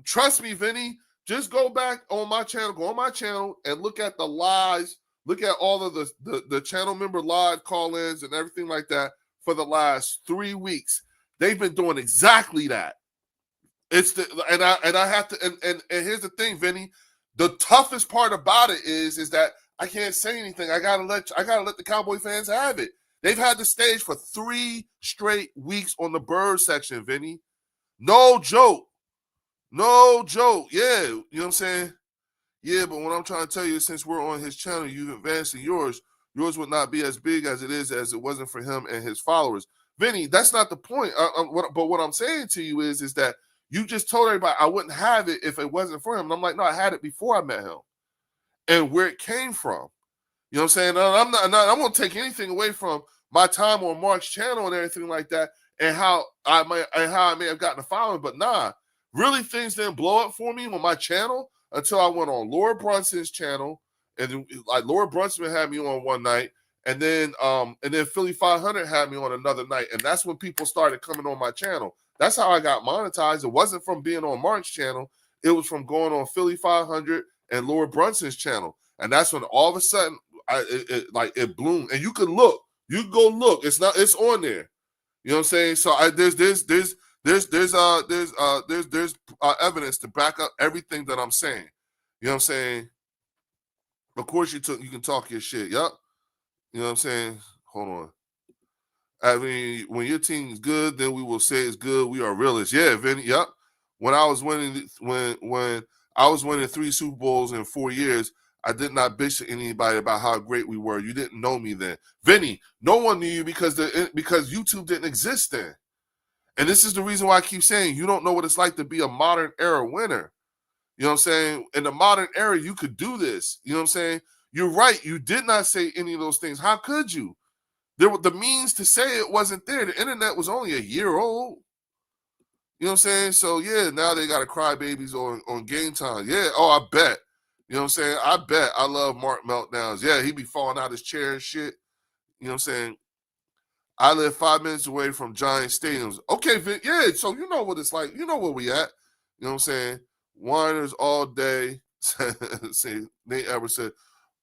Trust me, Vinny. Just go back on my channel. Go on my channel and look at the lives. Look at all of the channel member live call-ins and everything like that for the last 3 weeks. They've been doing exactly that. I have to and here's the thing, Vinny. The toughest part about it is that I can't say anything. I gotta let the Cowboy fans have it. They've had the stage for 3 straight weeks on the Bird section, Vinny. No joke. Yeah, you know what I'm saying? Yeah, but what I'm trying to tell you is since we're on his channel, you've advanced in yours would not be as big as it wasn't for him and his followers. Vinny, that's not the point. But what I'm saying to you is that you just told everybody I wouldn't have it if it wasn't for him. And I'm like, no, I had it before I met him. And where it came from. You know what I'm saying? I won't take anything away from my time on Mark's channel and everything like that and how I may have gotten a following. But nah, really things didn't blow up for me on my channel until I went on Laura Brunson's channel. And like Laura Brunson had me on one night. And then Philly 500 had me on another night. And that's when people started coming on my channel. That's how I got monetized. It wasn't from being on Mark's channel. It was from going on Philly 500 and Laura Brunson's channel. And that's when all of a sudden it bloomed. And you can look. You can go look. It's on there. You know what I'm saying? So there's evidence to back up everything that I'm saying. You know what I'm saying? Of course you can talk your shit. Yup. You know what I'm saying? Hold on. I mean, when your team is good, then we will say it's good. We are realists. Yeah, Vinny. Yep. When I was winning, when I was winning 3 Super Bowls in 4 years, I did not bitch to anybody about how great we were. You didn't know me then, Vinny. No one knew you because YouTube didn't exist then. And this is the reason why I keep saying you don't know what it's like to be a modern era winner. You know what I'm saying? In the modern era, you could do this. You know what I'm saying? You're right. You did not say any of those things. How could you? There were the means to say it wasn't there. The internet was only a year old. You know what I'm saying? So, yeah, now they got to cry babies on game time. Yeah, I bet. You know what I'm saying? I bet. I love Mark meltdowns. Yeah, he be falling out his chair and shit. You know what I'm saying? I live 5 minutes away from giant stadiums. Okay, Vin, yeah, so you know what it's like. You know where we at. You know what I'm saying? Whiners all day. See, Nate Edwards said,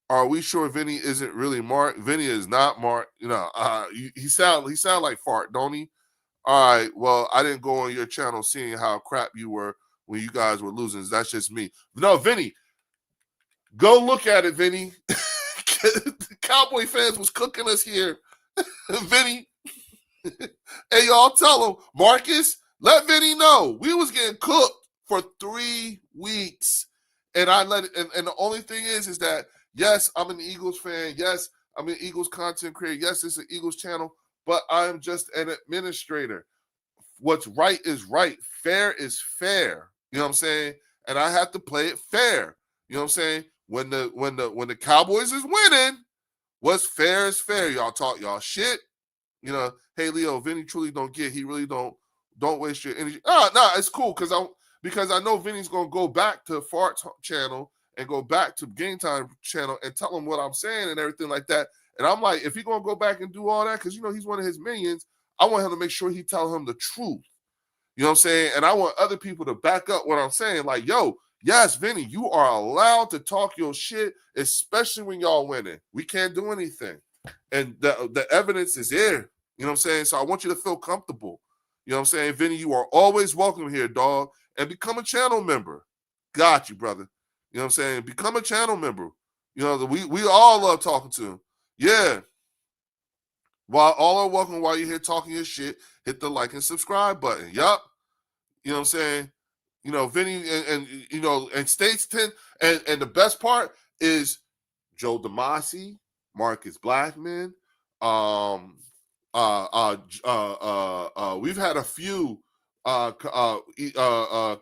are we sure Vinny isn't really Mark? Vinny is not Mark. You know, he sound like fart, don't he? All right, well, I didn't go on your channel seeing how crap you were when you guys were losing. That's just me. No, Vinny, go look at it, Vinny. Cowboy fans was cooking us here. Vinny, hey, y'all tell him, Marcus, let Vinny know. We was getting cooked for 3 weeks. And I let it, and the only thing is that, yes, I'm an Eagles fan. Yes, I'm an Eagles content creator. Yes, it's an Eagles channel, but I'm just an administrator. What's right is right. Fair is fair. You know what I'm saying? And I have to play it fair. You know what I'm saying? When the Cowboys is winning, what's fair is fair. Y'all talk y'all shit. You know, hey Leo, Vinny truly don't get. He really don't waste your energy. No, it's cool because I know Vinny's gonna go back to Fart's channel and go back to Game Time channel and tell him what I'm saying and everything like that. And I'm like, if he's gonna go back and do all that, because you know he's one of his minions, I want him to make sure he tell him the truth. You know what I'm saying? And I want other people to back up what I'm saying. Like, yo, yes, Vinny, you are allowed to talk your shit, especially when y'all winning. We can't do anything. And the evidence is here. You know what I'm saying? So I want you to feel comfortable. You know what I'm saying? Vinny, you are always welcome here, dog. And become a channel member. Got you, brother. You know what I'm saying? Become a channel member. You know, we all love talking to him. Yeah. While all are welcome while you're here talking your shit, hit the like and subscribe button. Yup. You know what I'm saying? You know, Vinny and you know, and States 10, and the best part is Joe Damasi, Marcus Blackman. We've had a few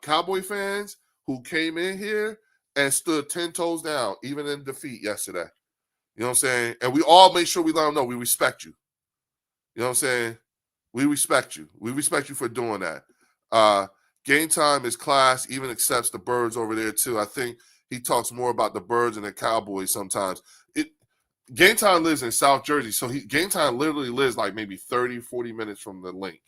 Cowboy fans who came in here and stood 10 toes down, even in defeat yesterday. You know what I'm saying? And we all make sure we let them know we respect you. You know what I'm saying? We respect you. We respect you for doing that. Game Time is class, even accepts the Birds over there too. I think he talks more about the Birds and the Cowboys sometimes. Game Time lives in South Jersey, so Game Time literally lives like maybe 30, 40 minutes from the link.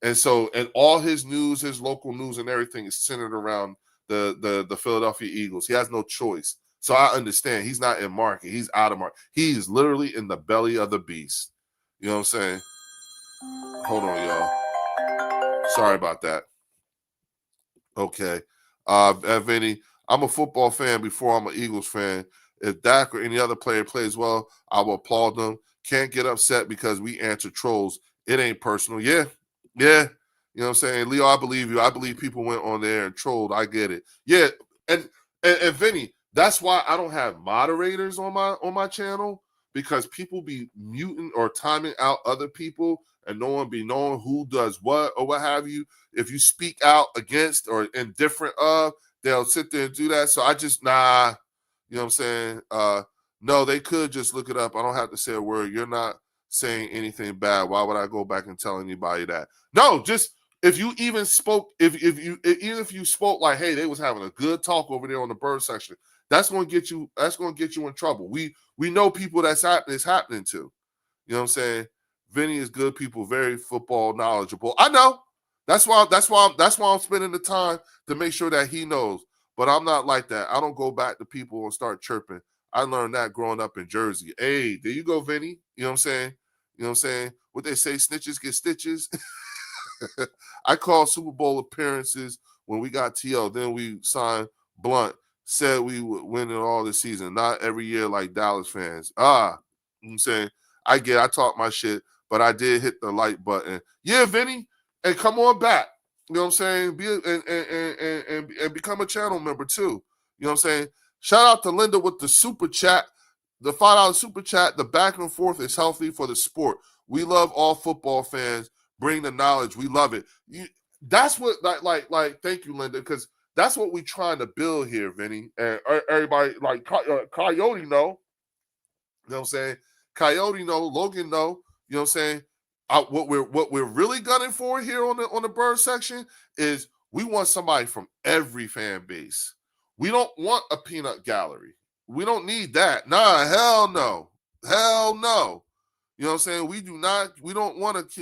And so, and all his news, his local news and everything is centered around the Philadelphia Eagles. He has no choice. So I understand. He's not in market. He's out of market. He's literally in the belly of the beast. You know what I'm saying? Hold on, y'all. Sorry about that. Okay. Vinny, I'm a football fan before I'm an Eagles fan. If Dak or any other player plays well, I will applaud them. Can't get upset because we answer trolls. It ain't personal. Yeah. Yeah. You know what I'm saying? Leo, I believe you. I believe people went on there and trolled. I get it. Yeah. And Vinny, that's why I don't have moderators on my channel, because people be muting or timing out other people and no one be knowing who does what or what have you. If you speak out against or indifferent of, they'll sit there and do that. So I just, nah, you know what I'm saying? No, they could just look it up. I don't have to say a word. You're not saying anything bad. Why would I go back and tell anybody that? No, just if you even spoke, even if you spoke like, hey, they was having a good talk over there on the bird section, that's going to get you. That's going to get you in trouble. We know people it's happening to. You know what I'm saying? Vinny is good people, very football knowledgeable. I know. That's why I'm spending the time to make sure that he knows. But I'm not like that. I don't go back to people and start chirping. I learned that growing up in Jersey. Hey, there you go, Vinny. You know what I'm saying? You know what I'm saying? What they say, snitches get stitches. I called Super Bowl appearances when we got TL. Then we signed Blunt. Said we would win it all this season. Not every year like Dallas fans. You know what I'm saying? I talk my shit, but I did hit the like button. Yeah, Vinny, and come on back. You know what I'm saying? And become a channel member too. You know what I'm saying? Shout out to Linda with the super chat. The $5 super chat. The back and forth is healthy for the sport. We love all football fans. Bring the knowledge. We love it. That's what like. Thank you, Linda, because that's what we're trying to build here, Vinny. And everybody like Coyote know. You know what I'm saying? Coyote know. Logan know. You know what I'm saying? What we're really gunning for here on the bird section is we want somebody from every fan base. We don't want a peanut gallery. We don't need that. Nah, hell no. Hell no. You know what I'm saying? We don't want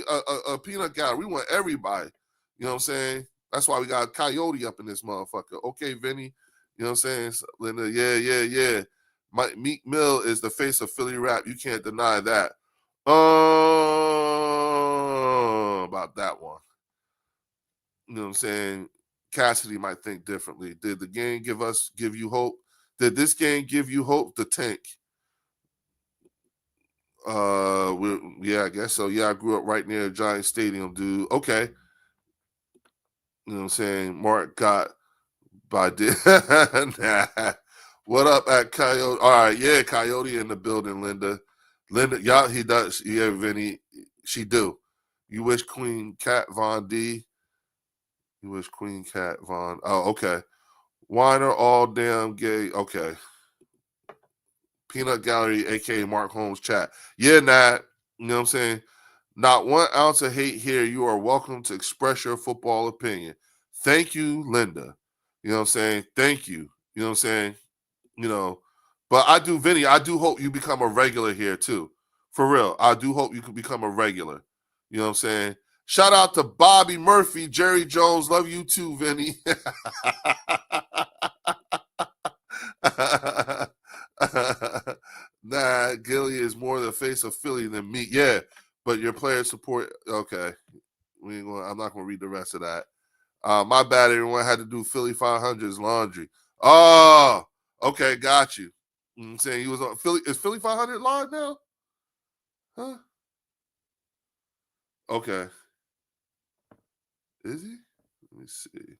a peanut gallery. We want everybody. You know what I'm saying? That's why we got Coyote up in this motherfucker. Okay, Vinny. You know what I'm saying? Linda, yeah. Meek Mill is the face of Philly rap. You can't deny that. About that one. You know what I'm saying? Cassidy might think differently. Did the game give you hope? Did this game give you hope? The tank. Yeah, I guess so. Yeah, I grew up right near Giant Stadium, dude. Okay. You know what I'm saying? Mark got by nah. What up at Coyote? All right, yeah, Coyote in the building, Linda. Y'all, he does. Yeah, Vinny, she do. You wish Queen Cat Von D. You wish Queen Cat Von. Oh, okay. Whiner all damn gay. Okay. Peanut Gallery, aka Mark Holmes chat. Yeah, Nat. You know what I'm saying? Not 1 ounce of hate here. You are welcome to express your football opinion. Thank you, Linda. You know what I'm saying? Thank you. You know what I'm saying? You know, but I do, Vinny, I do hope you become a regular here too. For real. I do hope you can become a regular. You know what I'm saying? Shout out to Bobby Murphy, Jerry Jones. Love you too, Vinny. Nah, Gilly is more the face of Philly than me. Yeah, but your player support. Okay, I'm not gonna read the rest of that. My bad. Everyone had to do Philly 500's laundry. Oh, okay, got you. I'm saying he was on Philly. Is Philly 500 live now? Huh? Okay. Is he? Let me see.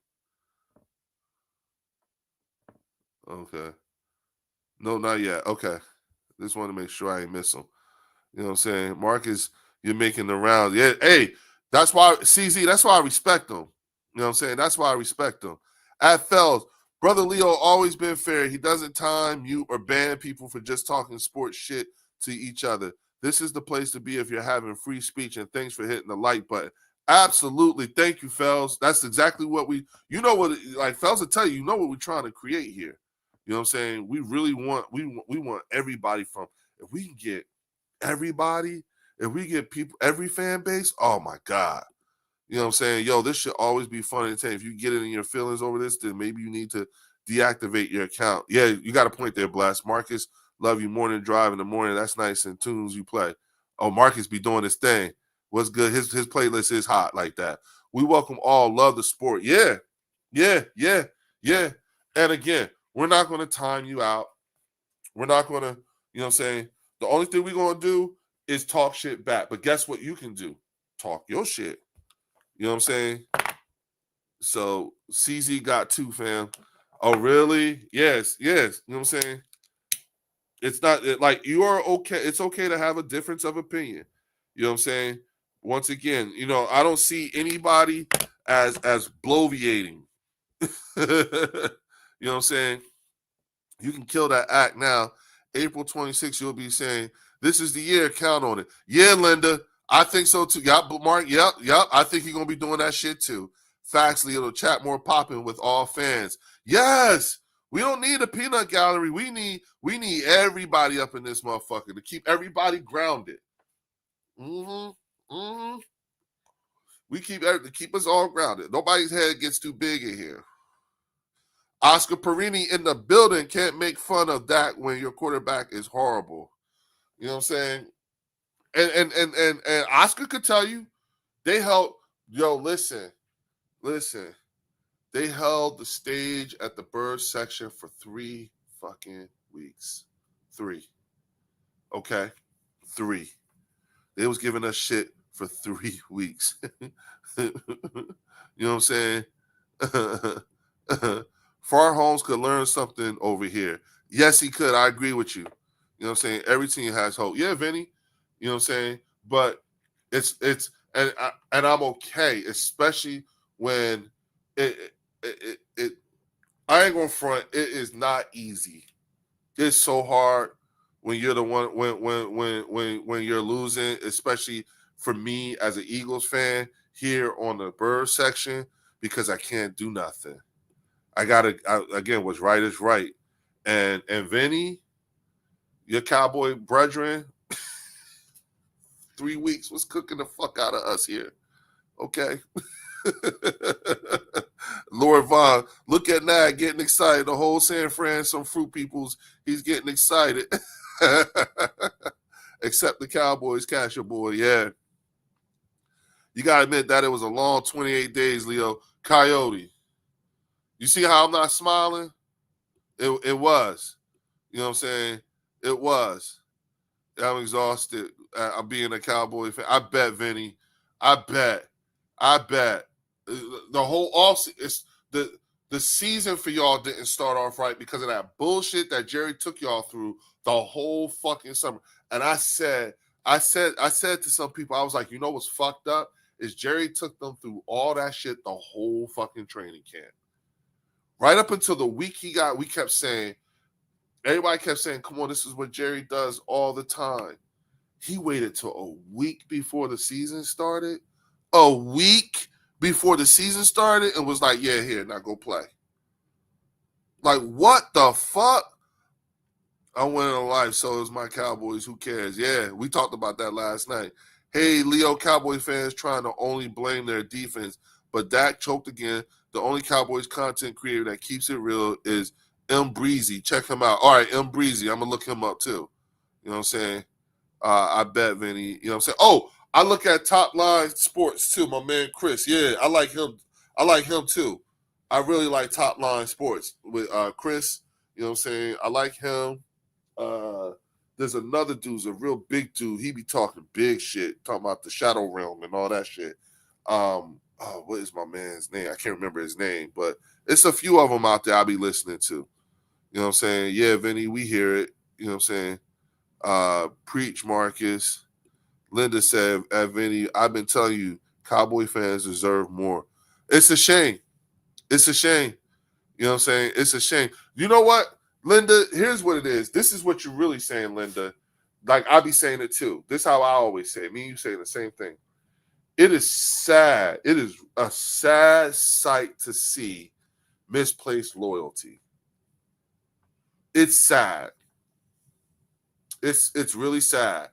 Okay. No, not yet. Okay. Just want to make sure I ain't miss him. You know what I'm saying? Marcus, you're making the rounds. Yeah, hey, that's why CZ, that's why I respect him. You know what I'm saying? That's why I respect him. At Fells, Brother Leo always been fair. He doesn't time, mute, or ban people for just talking sports shit to each other. This is the place to be if you're having free speech, and thanks for hitting the like button. Absolutely. Thank you, Fells. That's exactly what you know what, like Fells will tell you, you know what we're trying to create here. You know what I'm saying? We really want, we want everybody from, if we can get everybody, if we get people, every fan base, oh my God. You know what I'm saying? Yo, this should always be fun and entertaining. If you get it in your feelings over this, then maybe you need to deactivate your account. Yeah, you got a point there, Blast. Marcus, love you. Morning drive in the morning. That's nice. And tunes you play. Oh, Marcus be doing his thing. What's good? His playlist is hot like that. We welcome all. Love the sport. Yeah. Yeah. Yeah. Yeah. And again, we're not going to time you out. We're not going to, you know what I'm saying? The only thing we're going to do is talk shit back. But guess what you can do? Talk your shit. You know what I'm saying? So CZ got 2, fam. Oh, really? Yes, yes. You know what I'm saying? It's not like you are okay. It's okay to have a difference of opinion. You know what I'm saying? Once again, you know, I don't see anybody as bloviating. You know what I'm saying? You can kill that act now. April 26th, you'll be saying, this is the year, count on it. Yeah, Linda, I think so too. Yep, Mark, yep. I think you're going to be doing that shit too. Faxley, it'll chat more popping with all fans. Yes, we don't need a peanut gallery. We need everybody up in this motherfucker to keep everybody grounded. We keep us all grounded. Nobody's head gets too big in here. Oscar Perini in the building. Can't make fun of that when your quarterback is horrible. You know what I'm saying? And Oscar could tell you they held. Yo, listen. They held the stage at the Bird section for 3 fucking weeks. 3. Okay, 3. They was giving us shit for 3 weeks. You know what I'm saying? Far Holmes could learn something over here. Yes, he could. I agree with you. You know what I'm saying? Every team has hope. Yeah, Vinny. You know what I'm saying? But it's and I'm okay, especially when it I ain't gonna front. It is not easy. It's so hard when you're the one when you're losing, especially for me as an Eagles fan here on the Bird section, because I can't do nothing. Again, what's right is right. And Vinny, your Cowboy brethren, 3 weeks was cooking the fuck out of us here. Okay. Lord Vaughn, look at Nag getting excited. The whole San Fran, some fruit peoples, he's getting excited. Except the Cowboys, Casher boy, yeah. You gotta admit that it was a long 28 days, Leo. Coyote. You see how I'm not smiling? It was. You know what I'm saying? It was. I'm exhausted. I'm being a Cowboy fan. I bet, Vinny. I bet. The whole off it's the season for y'all didn't start off right because of that bullshit that Jerry took y'all through the whole fucking summer. And I said to some people, I was like, you know what's fucked up? Is Jerry took them through all that shit the whole fucking training camp. Right up until the week we kept saying, Everybody kept saying, come on, this is what Jerry does all the time. He waited till a week before the season started. A week before the season started and was like, yeah, here, now go play. Like, what the fuck? I went in life, so is my Cowboys. Who cares? Yeah, we talked about that last night. Hey, Leo, Cowboys fans trying to only blame their defense, but Dak choked again. The only Cowboys content creator that keeps it real is M Breezy. Check him out. All right, M Breezy. I'm gonna look him up too. You know what I'm saying? I bet Vinny. You know what I'm saying? Oh, I look at Top Line Sports too. My man Chris. Yeah, I like him. I like him too. I really like Top Line Sports with Chris. You know what I'm saying? I like him. There's another dude's a real big dude. He be talking big shit, talking about the Shadow Realm and all that shit. What is my man's name? I can't remember his name, but it's a few of them out there I'll be listening to. You know what I'm saying? Yeah, Vinny, we hear it. You know what I'm saying? Preach, Marcus. Linda said, Vinny, I've been telling you, Cowboy fans deserve more. It's a shame. It's a shame. You know what I'm saying? It's a shame. You know what, Linda? Here's what it is. This is what you're really saying, Linda. Like, I be saying it too. This is how I always say it. Me and you saying the same thing. It is sad. It is a sad sight to see misplaced loyalty. It's sad. It's really sad.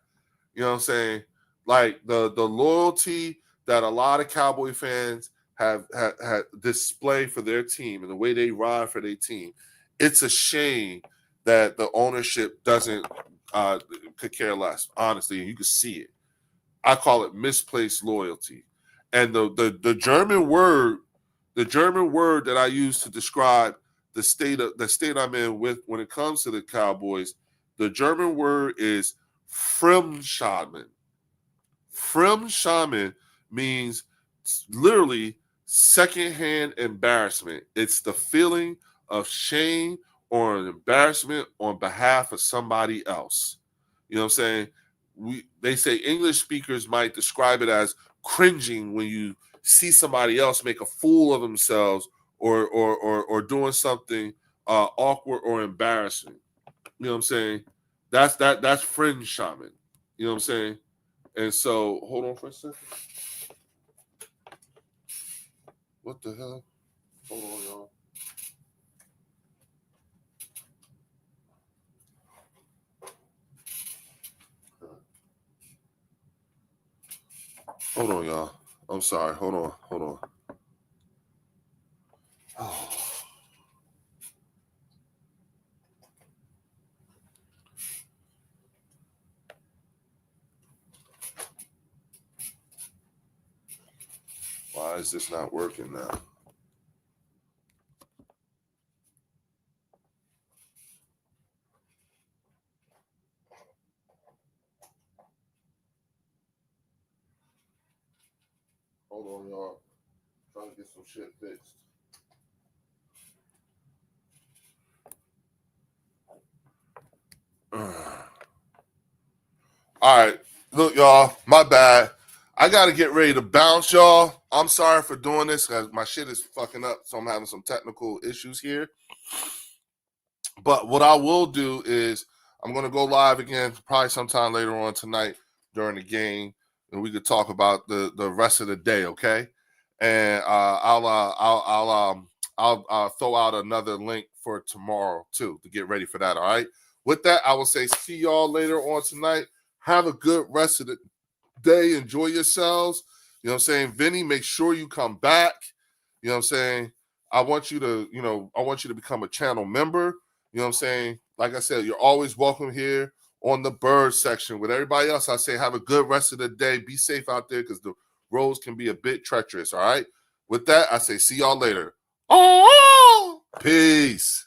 You know what I'm saying? Like the loyalty that a lot of Cowboy fans have displayed for their team and the way they ride for their team. It's a shame that the ownership doesn't could care less. Honestly, and you can see it. I call it misplaced loyalty. And the German word that I use to describe the state I'm in with when it comes to the Cowboys, the German word is Fremdschämen. Fremdschämen means literally secondhand embarrassment. It's the feeling of shame or an embarrassment on behalf of somebody else. You know what I'm saying? They say English speakers might describe it as cringing when you see somebody else make a fool of themselves or doing something awkward or embarrassing. You know what I'm saying? That's Fremdschämen. You know what I'm saying? And so, hold on for a second. What the hell? Hold on, y'all. Hold on, y'all. I'm sorry. Hold on. Oh. Why is this not working now? Hold on, y'all. Trying to get some shit fixed. All right. Look, y'all, my bad. I got to get ready to bounce, y'all. I'm sorry for doing this because my shit is fucking up, so I'm having some technical issues here. But what I will do is I'm going to go live again probably sometime later on tonight during the game, and we could talk about the rest of the day, okay? And I'll throw out another link for tomorrow too to get ready for that. All right. With that, I will say see y'all later on tonight. Have a good rest of the day. Enjoy yourselves. You know what I'm saying? Vinny, make sure you come back. You know what I'm saying? I want you to become a channel member. You know what I'm saying? Like I said, you're always welcome here on the bird section. With everybody else, I say have a good rest of the day. Be safe out there because the roads can be a bit treacherous, all right? With that, I say see y'all later. Oh, peace.